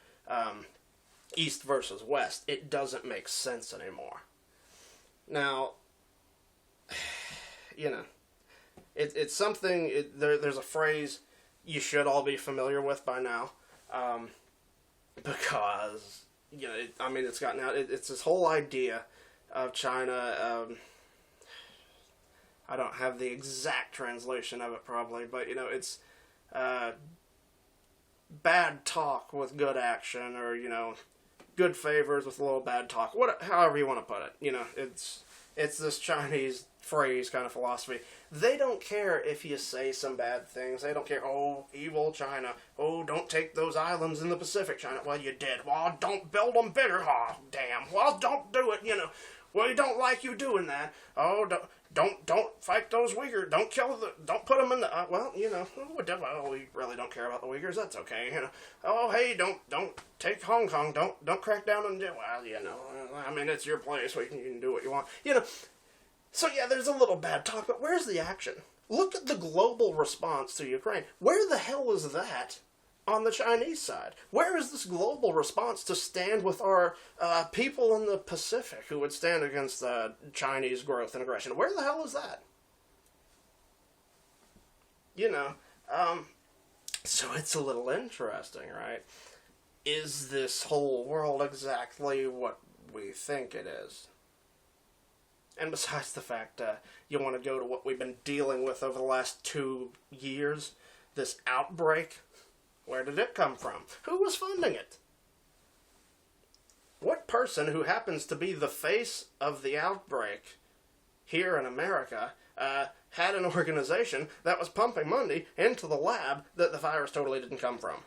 East versus West. It doesn't make sense anymore. Now, you know, it's something, there's a phrase you should all be familiar with by now, because, you know, it's gotten out, it's this whole idea of China, I don't have the exact translation of it probably, but, you know, it's, bad talk with good action, or, you know, good favors with a little bad talk, however you want to put it. You know, it's this Chinese phrase kind of philosophy. They don't care if you say some bad things. They don't care, oh, evil China. Oh, don't take those islands in the Pacific, China. Well, you did. Well, don't build them bigger. Oh, damn. Well, don't do it, you know. Well, we don't like you doing that. Oh, don't fight those Uyghurs. Don't put them in the, well, you know, well, we really don't care about the Uyghurs. That's okay, you know. Oh, hey, don't take Hong Kong. Don't crack down on, well, you know, I mean, it's your place. You can do what you want, you know. So, yeah, there's a little bad talk, but where's the action? Look at the global response to Ukraine. Where the hell is that on the Chinese side? Where is this global response to stand with our people in the Pacific who would stand against Chinese growth and aggression? Where the hell is that? You know, so it's a little interesting, right? Is this whole world exactly what we think it is? And besides the fact you want to go to what we've been dealing with over the last 2 years, this outbreak, where did it come from? Who was funding it? What person who happens to be the face of the outbreak here in America had an organization that was pumping money into the lab that the virus totally didn't come from?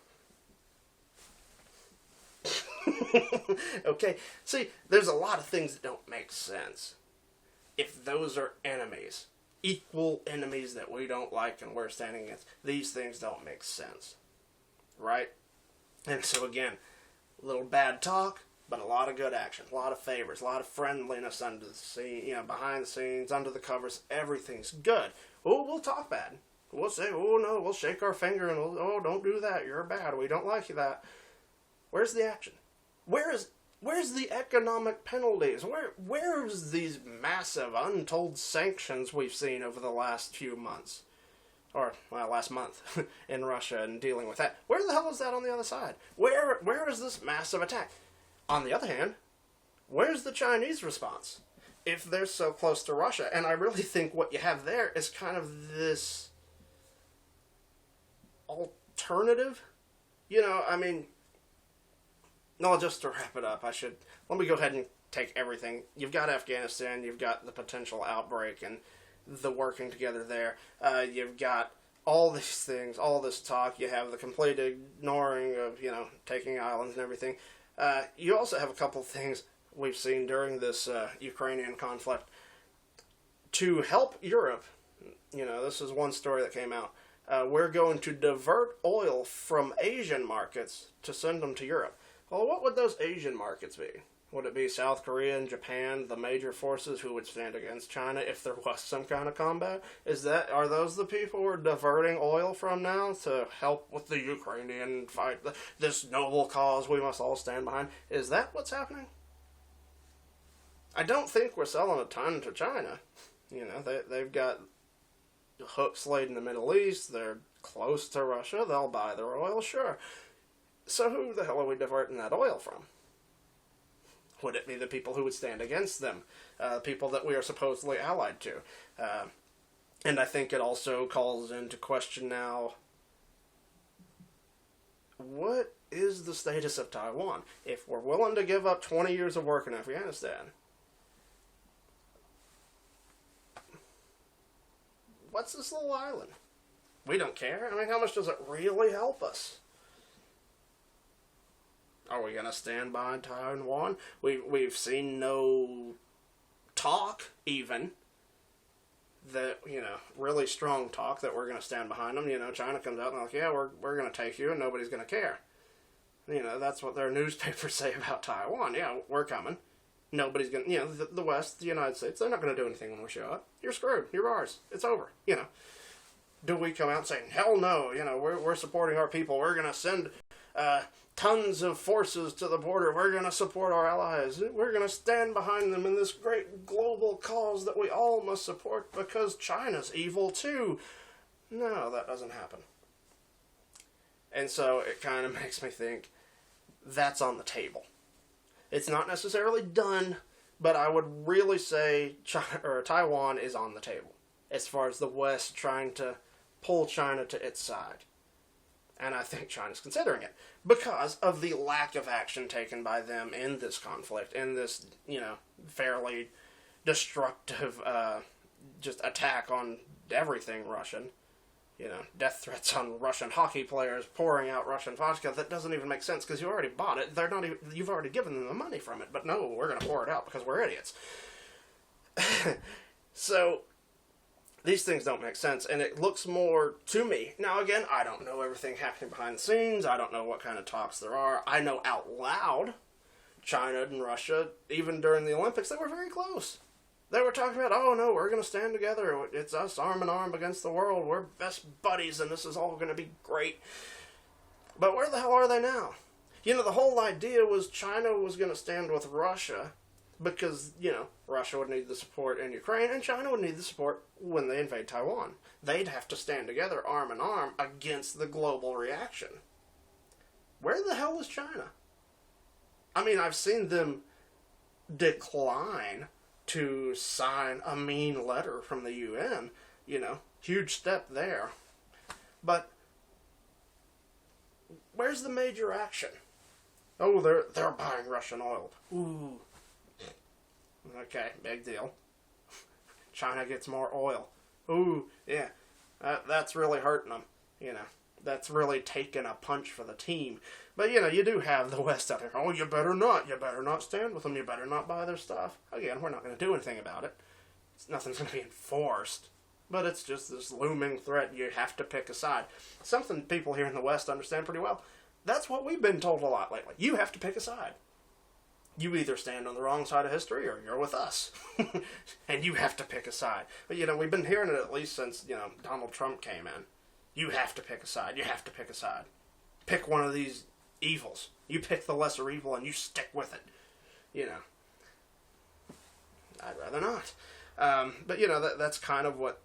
Okay, see, there's a lot of things that don't make sense. If those are enemies, equal enemies that we don't like and we're standing against, these things don't make sense. Right? And so again, a little bad talk, but a lot of good action, a lot of favors, a lot of friendliness under the scene, you know, behind the scenes, under the covers, everything's good. Oh, we'll talk bad. We'll say, oh no, we'll shake our finger and oh, don't do that, you're bad, we don't like you that. Where's the action? Where's the economic penalties? Where's these massive untold sanctions we've seen over the last few months? Or, well, last month in Russia and dealing with that. Where the hell is that on the other side? Where is this massive attack? On the other hand, where's the Chinese response? If they're so close to Russia, and I really think what you have there is kind of this alternative. You know, I mean, no, just to wrap it up, let me go ahead and take everything. You've got Afghanistan, you've got the potential outbreak, and the working together there. You've got all these things, all this talk. You have the complete ignoring of, you know, taking islands and everything. You also have a couple of things we've seen during this Ukrainian conflict to help Europe. You know, this is one story that came out. We're going to divert oil from Asian markets to send them to Europe. Well, what would those Asian markets be? Would it be South Korea and Japan, the major forces who would stand against China if there was some kind of combat? Are those the people we're diverting oil from now to help with the Ukrainian fight, this noble cause we must all stand behind? Is that what's happening? I don't think we're selling a ton to China. You know, they've got hooks laid in the Middle East. They're close to Russia. They'll buy their oil, sure. So who the hell are we diverting that oil from? Would it be the people who would stand against them? People that we are supposedly allied to? And I think it also calls into question now, what is the status of Taiwan? If we're willing to give up 20 years of work in Afghanistan, what's this little island? We don't care. I mean, how much does it really help us? Are we going to stand behind Taiwan? We've seen no talk, even, that, really strong talk that we're going to stand behind them. China comes out and like, yeah, we're going to take you and nobody's going to care. That's what their newspapers say about Taiwan. Yeah, we're coming. Nobody's going to, the West, the United States, they're not going to do anything when we show up. You're screwed. You're ours. It's over. Do we come out saying, hell no, we're supporting our people. We're going to send tons of forces to the border. We're going to support our allies. We're going to stand behind them in this great global cause that we all must support because China's evil too. No, that doesn't happen. And so it kind of makes me think that's on the table. It's not necessarily done, but I would really say Taiwan is on the table as far as the West trying to pull China to its side. And I think China's considering it because of the lack of action taken by them in this conflict, in this, fairly destructive just attack on everything Russian. Death threats on Russian hockey players, pouring out Russian vodka. That doesn't even make sense because you already bought it. You've already given them the money from it. But no, we're going to pour it out because we're idiots. So these things don't make sense, and it looks more to me. Now, again, I don't know everything happening behind the scenes. I don't know what kind of talks there are. I know out loud, China and Russia, even during the Olympics, they were very close. They were talking about, oh no, we're going to stand together. It's us arm in arm against the world. We're best buddies, and this is all going to be great. But where the hell are they now? The whole idea was China was going to stand with Russia because, Russia would need the support in Ukraine, and China would need the support when they invade Taiwan. They'd have to stand together, arm in arm, against the global reaction. Where the hell is China? I mean, I've seen them decline to sign a mean letter from the UN, huge step there. But where's the major action? Oh, they're buying Russian oil. Ooh. Okay, big deal. China gets more oil. Ooh, yeah. That's really hurting them, That's really taking a punch for the team. But, you do have the West out there. Oh, you better not. You better not stand with them. You better not buy their stuff. Again, we're not going to do anything about it. Nothing's going to be enforced. But it's just this looming threat. You have to pick a side. Something people here in the West understand pretty well. That's what we've been told a lot lately. You have to pick a side. You either stand on the wrong side of history or you're with us. And you have to pick a side. But, we've been hearing it at least since, Donald Trump came in. You have to pick a side. You have to pick a side. Pick one of these evils. You pick the lesser evil and you stick with it. I'd rather not. But, that's kind of what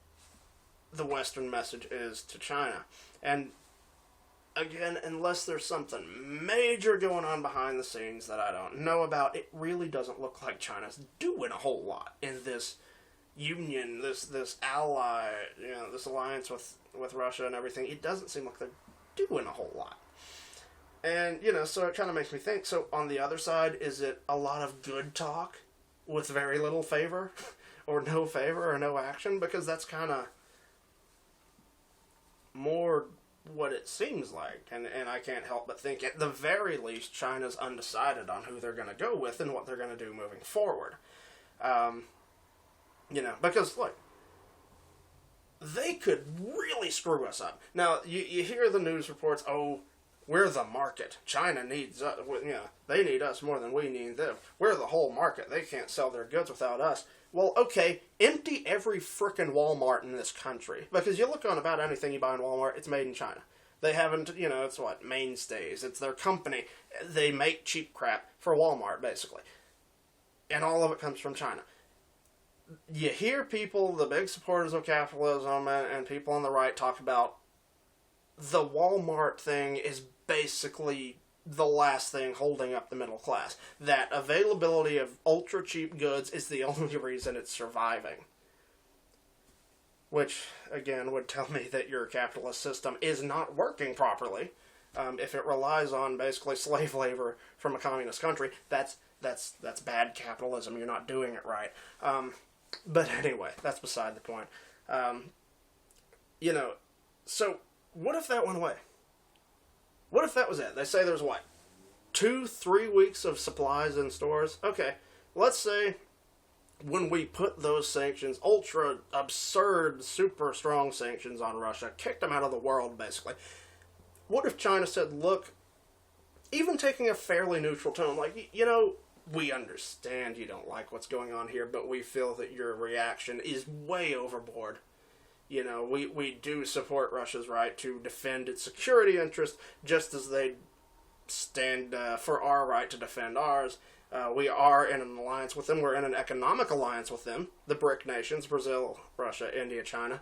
the Western message is to China. And, again, unless there's something major going on behind the scenes that I don't know about, it really doesn't look like China's doing a whole lot in this union, this ally, this alliance with Russia and everything. It doesn't seem like they're doing a whole lot. And, so it kind of makes me think, so on the other side, is it a lot of good talk with very little favor? Or no favor or no action? Because that's kind of more what it seems like. And I can't help but think, at the very least, China's undecided on who they're going to go with and what they're going to do moving forward. Because, look, they could really screw us up. Now, you hear the news reports, oh, we're the market. China needs us. They need us more than we need them. We're the whole market. They can't sell their goods without us. Well, okay, empty every frickin' Walmart in this country. Because you look on about anything you buy in Walmart, it's made in China. They haven't, it's what, Mainstays. It's their company. They make cheap crap for Walmart, basically. And all of it comes from China. You hear people, the big supporters of capitalism and people on the right talk about the Walmart thing is basically the last thing holding up the middle class. That availability of ultra cheap goods is the only reason it's surviving. Which, again, would tell me that your capitalist system is not working properly. If it relies on basically slave labor from a communist country, that's bad capitalism. You're not doing it right. But anyway, that's beside the point. So what if that went away? What if that was it? They say there's, 2-3 weeks of supplies in stores? Okay, let's say when we put those sanctions, ultra absurd, super strong sanctions on Russia, kicked them out of the world, basically. What if China said, look, even taking a fairly neutral tone, like, you know, we understand you don't like what's going on here, but we feel that your reaction is way overboard. You know, we do support Russia's right to defend its security interest, just as they stand for our right to defend ours. We are in an alliance with them. We're in an economic alliance with them, the BRIC nations, Brazil, Russia, India, China.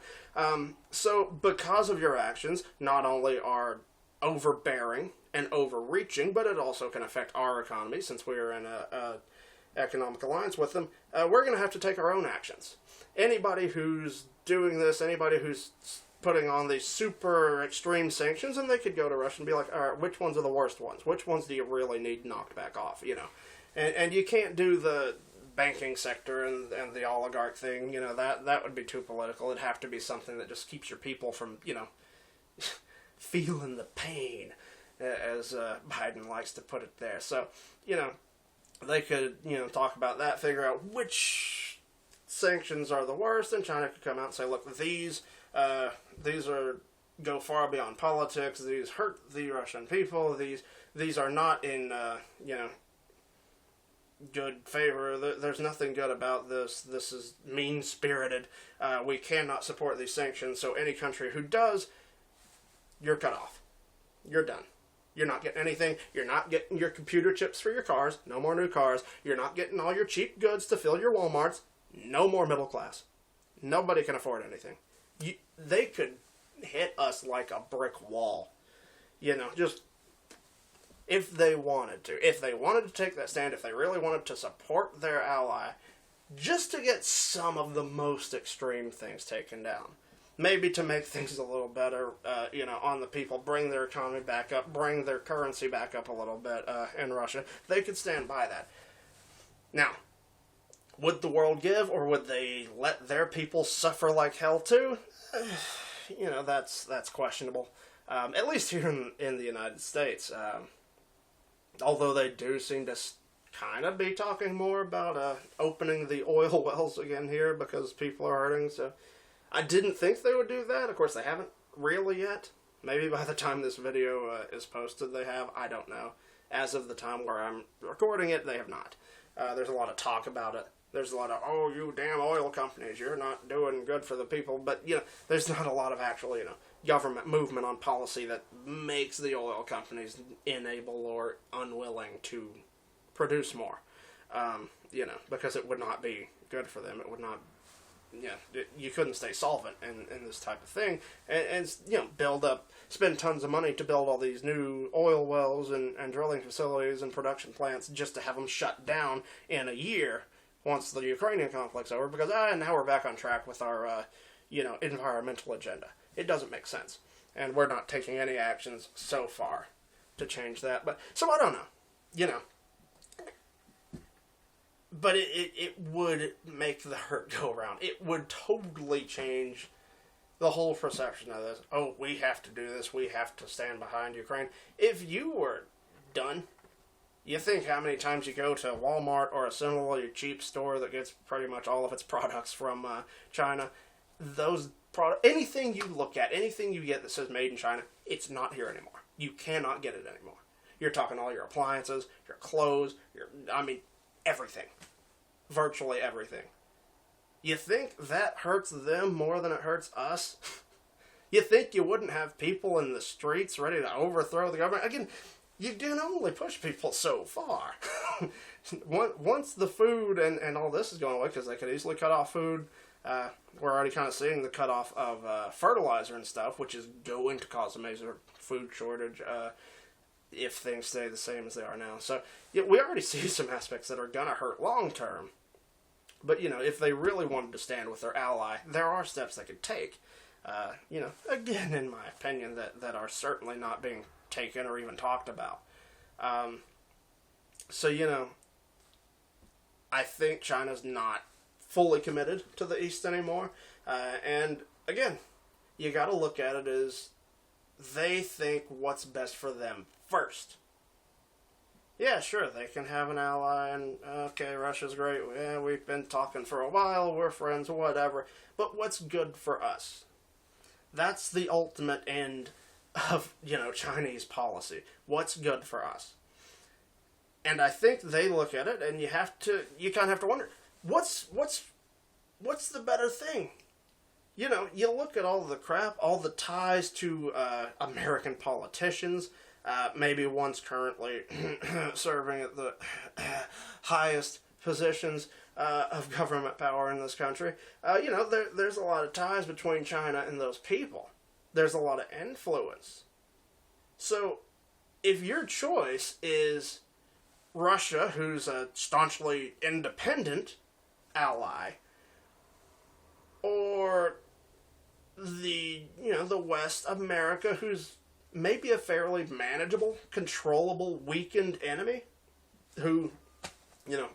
So because of your actions, not only are overbearing and overreaching, but it also can affect our economy since we are in a economic alliance with them, we're going to have to take our own actions. Anybody who's doing this, anybody who's putting on these super extreme sanctions, and they could go to Russia and be like, all right, which ones are the worst ones? Which ones do you really need knocked back off, you know? And you can't do the banking sector and the oligarch thing, you know, that would be too political. It'd have to be something that just keeps your people from, you know, feeling the pain, as Biden likes to put it there. So, you know, they could, you know, talk about that, figure out which sanctions are the worst, and China could come out and say, look, these are go far beyond politics, these hurt the Russian people, these are not in, you know, good favor. There's nothing good about this. This is mean-spirited. We cannot support these sanctions, so any country who does, you're cut off. You're done. You're not getting anything. You're not getting your computer chips for your cars. No more new cars. You're not getting all your cheap goods to fill your Walmarts. No more middle class. Nobody can afford anything. They could hit us like a brick wall. You know, just if they wanted to. If they wanted to take that stand, if they really wanted to support their ally, just to get some of the most extreme things taken down. Maybe to make things a little better, you know, on the people, bring their economy back up, bring their currency back up a little bit in Russia. They could stand by that. Now, would the world give, or would they let their people suffer like hell too? You know, that's questionable. At least here in the United States. Although they do seem to kind of be talking more about opening the oil wells again here because people are hurting. So I didn't think they would do that. Of course, they haven't really yet. Maybe by the time this video is posted, they have. I don't know. As of the time where I'm recording it, they have not. There's a lot of talk about it. There's a lot of, oh, you damn oil companies, you're not doing good for the people. But, you know, there's not a lot of actual, you know, government movement on policy that makes the oil companies unable or unwilling to produce more. You know, because it would not be good for them. It would not, you couldn't stay solvent in this type of thing. And, you know, spend tons of money to build all these new oil wells and drilling facilities and production plants just to have them shut down in a year once the Ukrainian conflict's over, because now we're back on track with our, you know, environmental agenda. It doesn't make sense. And we're not taking any actions so far to change that. But so I don't know. You know. But it would make the hurt go around. It would totally change the whole perception of this. Oh, we have to do this. We have to stand behind Ukraine. If you were done, you think how many times you go to Walmart or a similarly cheap store that gets pretty much all of its products from China. Anything you look at, anything you get that says made in China, it's not here anymore. You cannot get it anymore. You're talking all your appliances, your clothes, everything. Virtually everything. You think that hurts them more than it hurts us? You think you wouldn't have people in the streets ready to overthrow the government? Again, you can only push people so far. Once the food and all this is going away, because they could easily cut off food, we're already kind of seeing the cutoff of fertilizer and stuff, which is going to cause a major food shortage if things stay the same as they are now. So yeah, we already see some aspects that are going to hurt long term. But, you know, if they really wanted to stand with their ally, there are steps they could take. You know, again, in my opinion, that are certainly not being taken or even talked about. So, you know, I think China's not fully committed to the East anymore. And, again, you got to look at it as they think what's best for them first. Yeah, sure, they can have an ally, and okay, Russia's great. Yeah, we've been talking for a while. We're friends, whatever. But what's good for us? That's the ultimate end of Chinese policy. What's good for us? And I think they look at it, and you kind of have to wonder, what's the better thing? You look at all the crap, all the ties to American politicians. Maybe one's currently serving at the highest positions of government power in this country. There's a lot of ties between China and those people. There's a lot of influence. So, if your choice is Russia, who's a staunchly independent ally, or the West, America, who's maybe a fairly manageable, controllable, weakened enemy, who,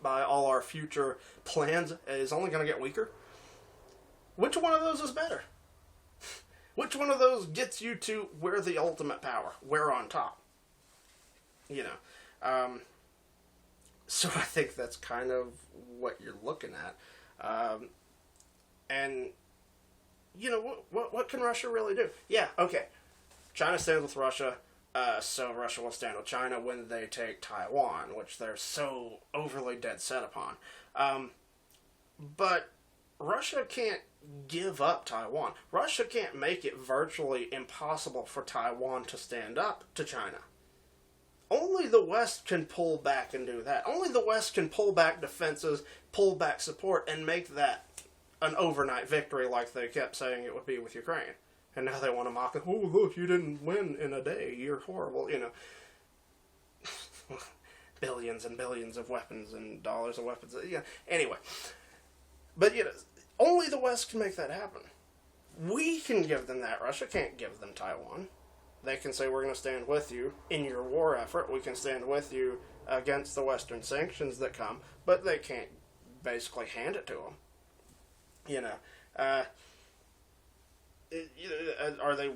by all our future plans, is only going to get weaker, which one of those is better? Which one of those gets you to where the ultimate power? We're on top. So I think that's kind of what you're looking at. And, what can Russia really do? Yeah, okay. China stands with Russia, so Russia will stand with China when they take Taiwan, which they're so overly dead set upon. But Russia can't give up Taiwan. Russia can't make it virtually impossible for Taiwan to stand up to China. Only the West can pull back and do that. Only the West can pull back defenses, pull back support, and make that an overnight victory like they kept saying it would be with Ukraine. And now they want to mock it. Oh, look, you didn't win in a day. You're horrible. Billions and billions of weapons and dollars of weapons. Yeah. Anyway. But, only the West can make that happen. We can give them that. Russia can't give them Taiwan. They can say, we're going to stand with you in your war effort. We can stand with you against the Western sanctions that come. But they can't basically hand it to them. Are they...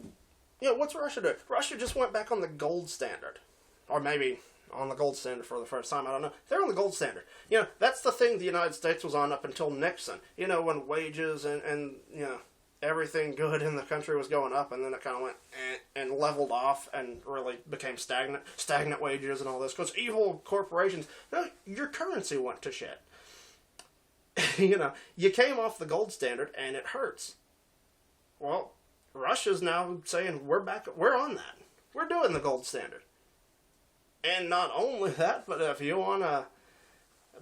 what's Russia doing? Russia just went back on the gold standard. Or maybe on the gold standard for the first time. I don't know. They're on the gold standard. That's the thing the United States was on up until Nixon. When wages and everything good in the country was going up, and then it kind of went and leveled off and really became stagnant wages and all this. Because evil corporations, your currency went to shit. You came off the gold standard and it hurts. Well, Russia's now saying we're on that. We're doing the gold standard. And not only that, but if you want to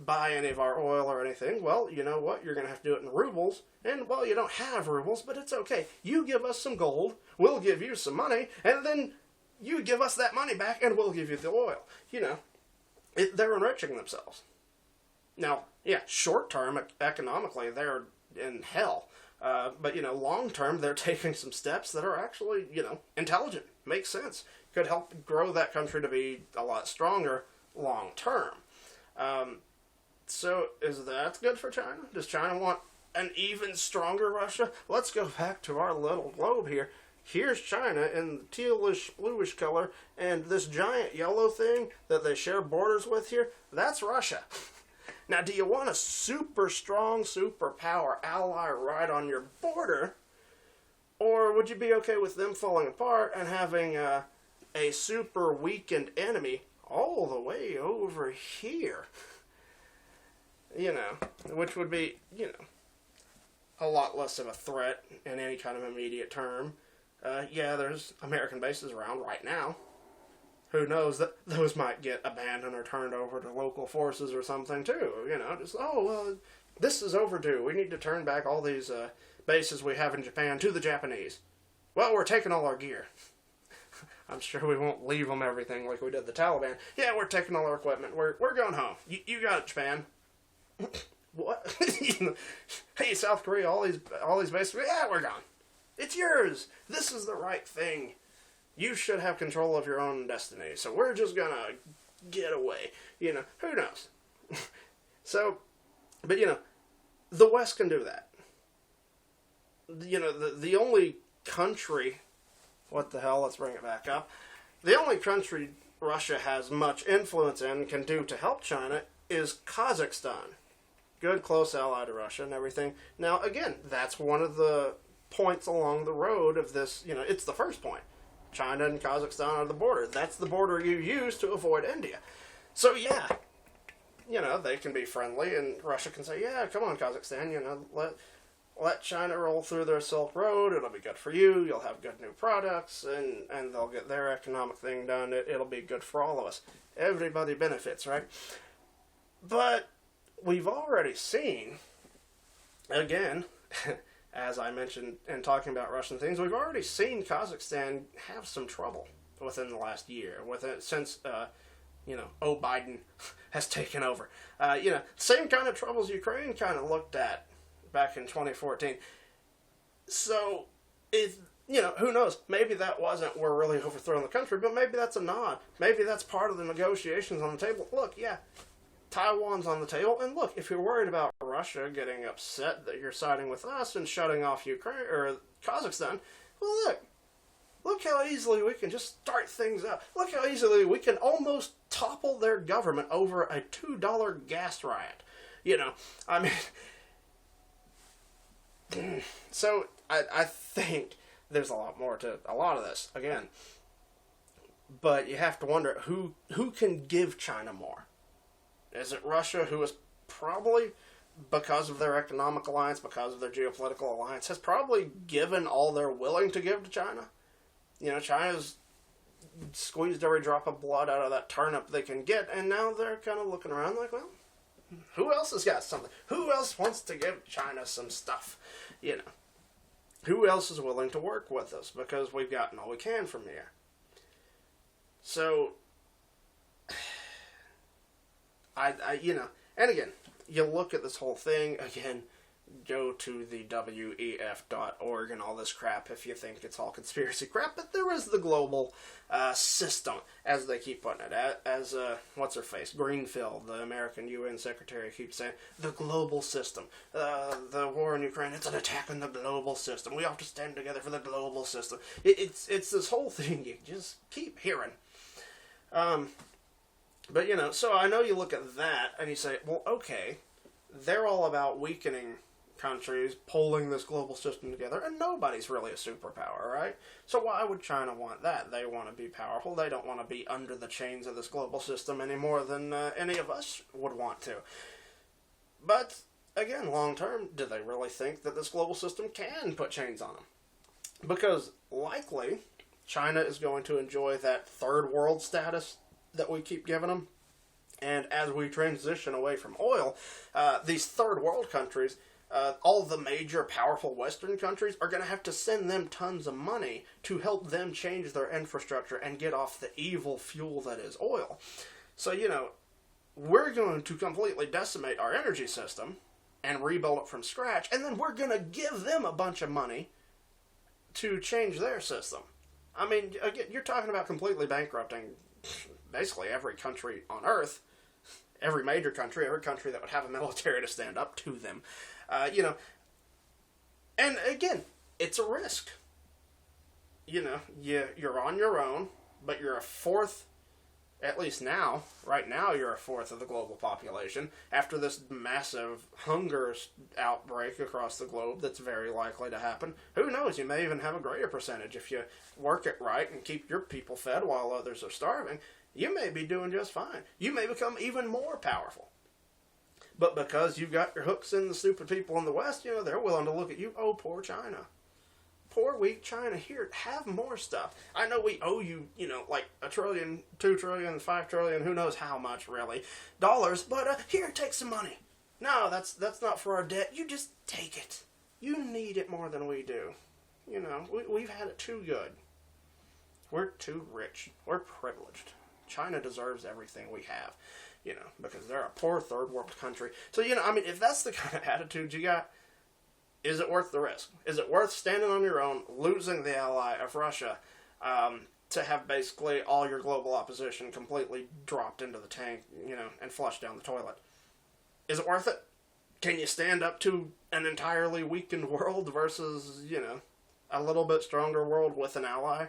buy any of our oil or anything, well, you know what? You're going to have to do it in rubles. And, well, you don't have rubles, but it's okay. You give us some gold, we'll give you some money, and then you give us that money back, and we'll give you the oil. They're enriching themselves. Now, yeah, short term, economically, they're in hell. But, long term, they're taking some steps that are actually, intelligent. Makes sense. Could help grow that country to be a lot stronger long term. So, is that good for China? Does China want an even stronger Russia? Let's go back to our little globe here. Here's China in the tealish, bluish color, and this giant yellow thing that they share borders with here, that's Russia. Now, do you want a super strong, superpower ally right on your border? Or would you be okay with them falling apart and having a super weakened enemy all the way over here? Which would be, a lot less of a threat in any kind of immediate term. Yeah, there's American bases around right now. Who knows, that those might get abandoned or turned over to local forces or something too. This is overdue. We need to turn back all these bases we have in Japan to the Japanese. Well, we're taking all our gear. I'm sure we won't leave them everything like we did the Taliban. Yeah, we're taking all our equipment. We're going home. You got it, Japan. What? Hey, South Korea, all these bases. Yeah, we're gone. It's yours. This is the right thing. You should have control of your own destiny. So we're just gonna get away. Who knows? So, but the West can do that. The only country, what the hell, let's bring it back up. The only country Russia has much influence in, can do to help China, is Kazakhstan. Good close ally to Russia and everything. Now, again, that's one of the points along the road of this, it's the first point. China and Kazakhstan are the border. That's the border you use to avoid India. So, yeah, they can be friendly, and Russia can say, yeah, come on, Kazakhstan, let China roll through their Silk Road. It'll be good for you. You'll have good new products, and they'll get their economic thing done. It'll be good for all of us. Everybody benefits, right? But we've already seen, again, as I mentioned in talking about Russian things, we've already seen Kazakhstan have some trouble within the last year, since Biden has taken over. Same kind of troubles Ukraine kind of looked at back in 2014. So, who knows? Maybe that wasn't, we're really overthrowing the country, but maybe that's a nod. Maybe that's part of the negotiations on the table. Look, yeah, Taiwan's on the table, and look, if you're worried about Russia getting upset that you're siding with us and shutting off Ukraine or Kazakhstan, well, look how easily we can just start things up. Look how easily we can almost topple their government over a $2 gas riot. So I think there's a lot more to a lot of this, again. But you have to wonder, who can give China more? Is it Russia, who is probably, because of their economic alliance, because of their geopolitical alliance, has probably given all they're willing to give to China? China's squeezed every drop of blood out of that turnip they can get, and now they're kind of looking around like, well, who else has got something? Who else wants to give China some stuff? Who else is willing to work with us? Because we've gotten all we can from here. So, and again, you look at this whole thing, again, go to the WEF.org and all this crap if you think it's all conspiracy crap, but there is the global system, as they keep putting it, as what's-her-face, Greenfield, the American UN Secretary, keeps saying, the global system, the war in Ukraine, it's an attack on the global system, we have to stand together for the global system. It's this whole thing you just keep hearing. But, so I know you look at that and you say, well, okay, they're all about weakening countries, pulling this global system together, and nobody's really a superpower, right? So why would China want that? They want to be powerful. They don't want to be under the chains of this global system any more than any of us would want to. But, again, long term, do they really think that this global system can put chains on them? Because, likely, China is going to enjoy that third world status that we keep giving them. And as we transition away from oil, these third world countries, all the major powerful Western countries are going to have to send them tons of money to help them change their infrastructure and get off the evil fuel that is oil. So, we're going to completely decimate our energy system and rebuild it from scratch, and then we're going to give them a bunch of money to change their system. I mean, again, you're talking about completely bankrupting basically every country on Earth, every major country, every country that would have a military to stand up to them. And again, it's a risk. You're on your own, but you're a fourth, at least now, right now you're a fourth of the global population. After this massive hunger outbreak across the globe that's very likely to happen, who knows, you may even have a greater percentage if you work it right and keep your people fed while others are starving. You may be doing just fine. You may become even more powerful. But because you've got your hooks in the stupid people in the West, they're willing to look at you, oh, poor China. Poor, weak China. Here, have more stuff. I know we owe you, like $1 trillion, $2 trillion, $5 trillion, who knows how much, really, dollars, but here, take some money. No, that's not for our debt. You just take it. You need it more than we do. We've had it too good. We're too rich. We're privileged. China deserves everything we have, because they're a poor third world country. So, if that's the kind of attitude you got, is it worth the risk? Is it worth standing on your own, losing the ally of Russia, to have basically all your global opposition completely dropped into the tank, and flushed down the toilet? Is it worth it? Can you stand up to an entirely weakened world versus, a little bit stronger world with an ally?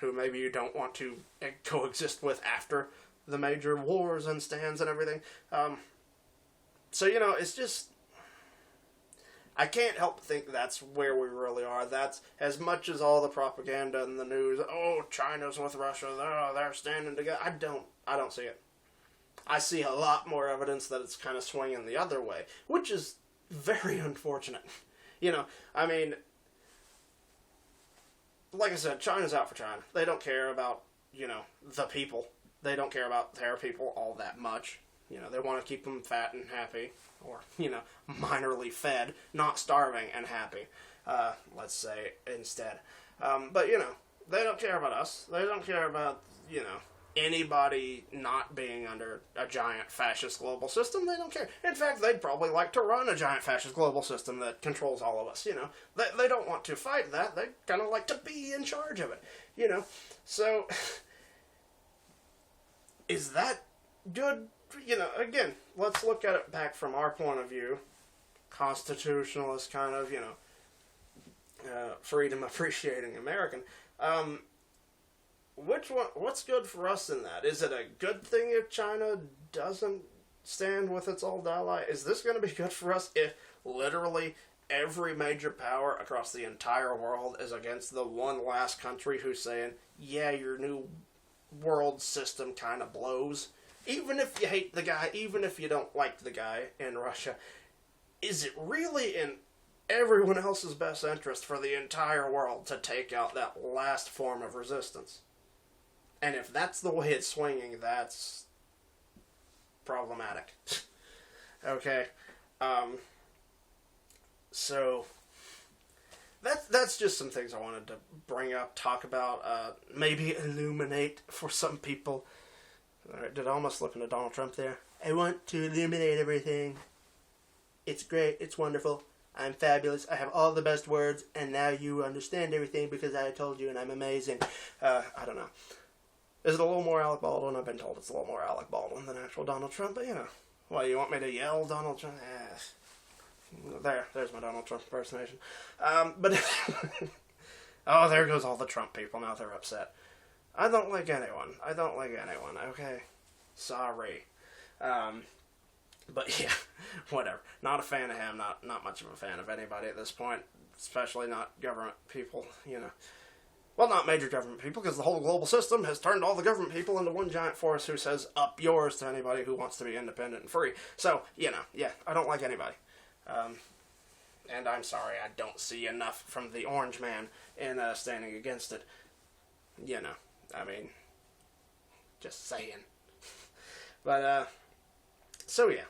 who maybe you don't want to coexist with after the major wars and stands and everything. So, it's just, I can't help but think that's where we really are. That's, as much as all the propaganda and the news, oh, China's with Russia, they're standing together. I don't see it. I see a lot more evidence that it's kind of swinging the other way, which is very unfortunate. I mean, like I said, China's out for China. They don't care about, the people. They don't care about their people all that much. They want to keep them fat and happy, or, minorly fed, not starving and happy, let's say, instead. But, they don't care about us. They don't care about, anybody not being under a giant fascist global system. They don't care. In fact, they'd probably like to run a giant fascist global system that controls all of us, They don't want to fight that. They kind of like to be in charge of it, So, is that good? Again, let's look at it back from our point of view. Constitutionalist kind of, freedom appreciating American. What's good for us in that? Is it a good thing if China doesn't stand with its old ally? Is this going to be good for us if literally every major power across the entire world is against the one last country who's saying, yeah, your new world system kind of blows? Even if you hate the guy, even if you don't like the guy in Russia, is it really in everyone else's best interest for the entire world to take out that last form of resistance? And if that's the way it's swinging, that's problematic. Okay? So, that's just some things I wanted to bring up, talk about, maybe illuminate for some people. Alright, did I almost slip into Donald Trump there? I want to illuminate everything. It's great, it's wonderful, I'm fabulous, I have all the best words, and now you understand everything because I told you and I'm amazing. I don't know. Is it a little more Alec Baldwin? I've been told it's a little more Alec Baldwin than actual Donald Trump, but Why, you want me to yell Donald Trump? There's my Donald Trump impersonation. But, oh, there goes all the Trump people, now they're upset. I don't like anyone, okay? Sorry. But yeah, whatever. Not a fan of him, not much of a fan of anybody at this point, especially not government people, Well, not major government people, because the whole global system has turned all the government people into one giant force who says, up yours to anybody who wants to be independent and free. So, yeah, I don't like anybody. And I'm sorry, I don't see enough from the orange man in standing against it. I mean, just saying. But, so yeah.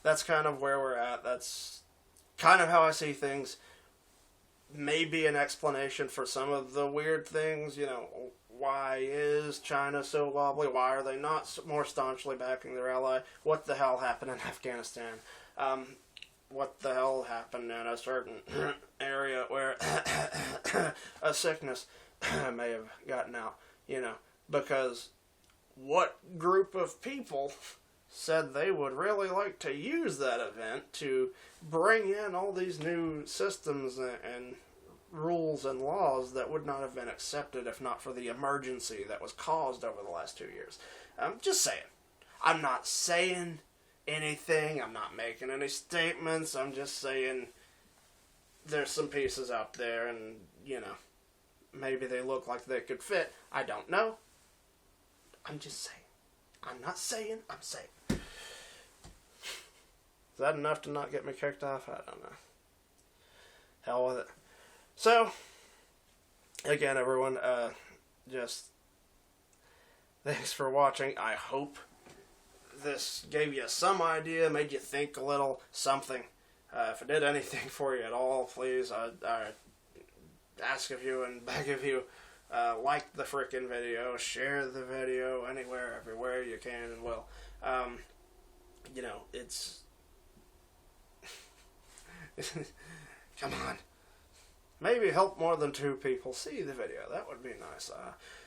That's kind of where we're at. That's kind of how I see things. Maybe an explanation for some of the weird things, why is China so wobbly? Why are they not more staunchly backing their ally? What the hell happened in Afghanistan? What the hell happened in a certain area where a sickness may have gotten out, because what group of people said they would really like to use that event to bring in all these new systems and rules and laws that would not have been accepted if not for the emergency that was caused over the last 2 years. I'm just saying. I'm not saying anything. I'm not making any statements. I'm just saying there's some pieces out there and, maybe they look like they could fit. I don't know. I'm just saying. I'm not saying. I'm saying. Is that enough to not get me kicked off? I don't know. Hell with it. So, again, everyone, just thanks for watching. I hope this gave you some idea, made you think a little, something. If it did anything for you at all, please, I ask of you and beg of you, like the frickin' video, share the video anywhere, everywhere you can and will. It's... Come on. Maybe help more than 2 people see the video. That would be nice.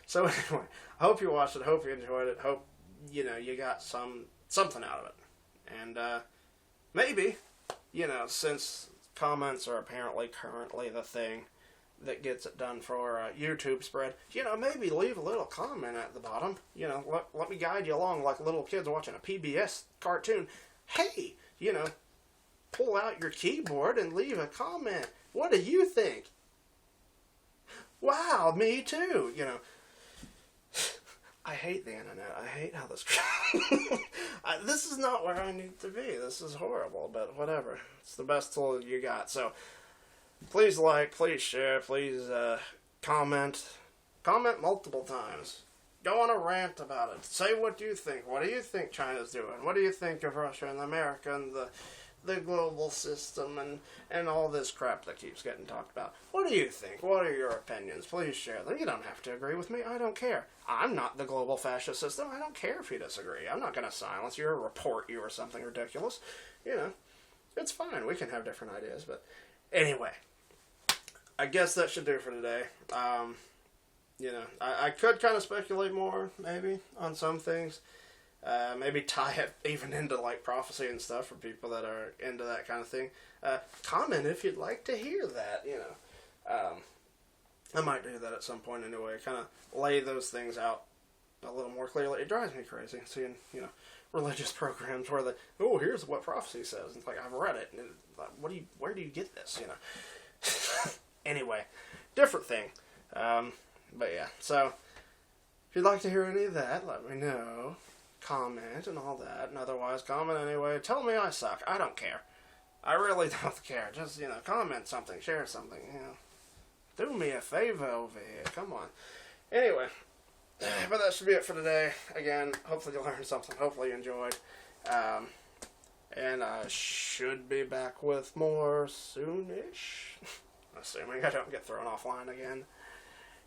So anyway, I hope you watched it. Hope you enjoyed it. Hope, you got something out of it. And maybe, since comments are apparently currently the thing, that gets it done for a YouTube spread, maybe leave a little comment at the bottom. Let me guide you along like little kids watching a PBS cartoon. Hey, pull out your keyboard and leave a comment. What do you think? Wow, me too. I hate the internet. I hate how this... this is not where I need to be. This is horrible, but whatever. It's the best tool you got. So, please like, please share, please comment. Comment multiple times. Go on a rant about it. Say what you think. What do you think China's doing? What do you think of Russia and America and the global system and all this crap that keeps getting talked about? What do you think? What are your opinions? Please share them. You don't have to agree with me. I don't care. I'm not the global fascist system. I don't care if you disagree. I'm not going to silence you or report you or something ridiculous. It's fine. We can have different ideas. But anyway, I guess that should do it for today. I could kind of speculate more, maybe, on some things. Maybe tie it even into like prophecy and stuff for people that are into that kind of thing. Comment if you'd like to hear that. I might do that at some point anyway. Kind of lay those things out a little more clearly. It drives me crazy seeing religious programs where here's what prophecy says. It's like I've read it. And like, where do you get this? Anyway, different thing. But yeah. So if you'd like to hear any of that, let me know. Comment and all that, and otherwise comment anyway. Tell me I suck. I don't care. I really don't care. Just, comment something, share something, Do me a favor over here. Come on. Anyway, but that should be it for today. Again, hopefully you learned something. Hopefully you enjoyed. And I should be back with more soonish. Assuming I don't get thrown offline again.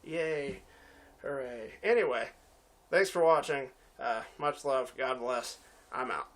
Yay. Hooray. Anyway, thanks for watching. Much love. God bless. I'm out.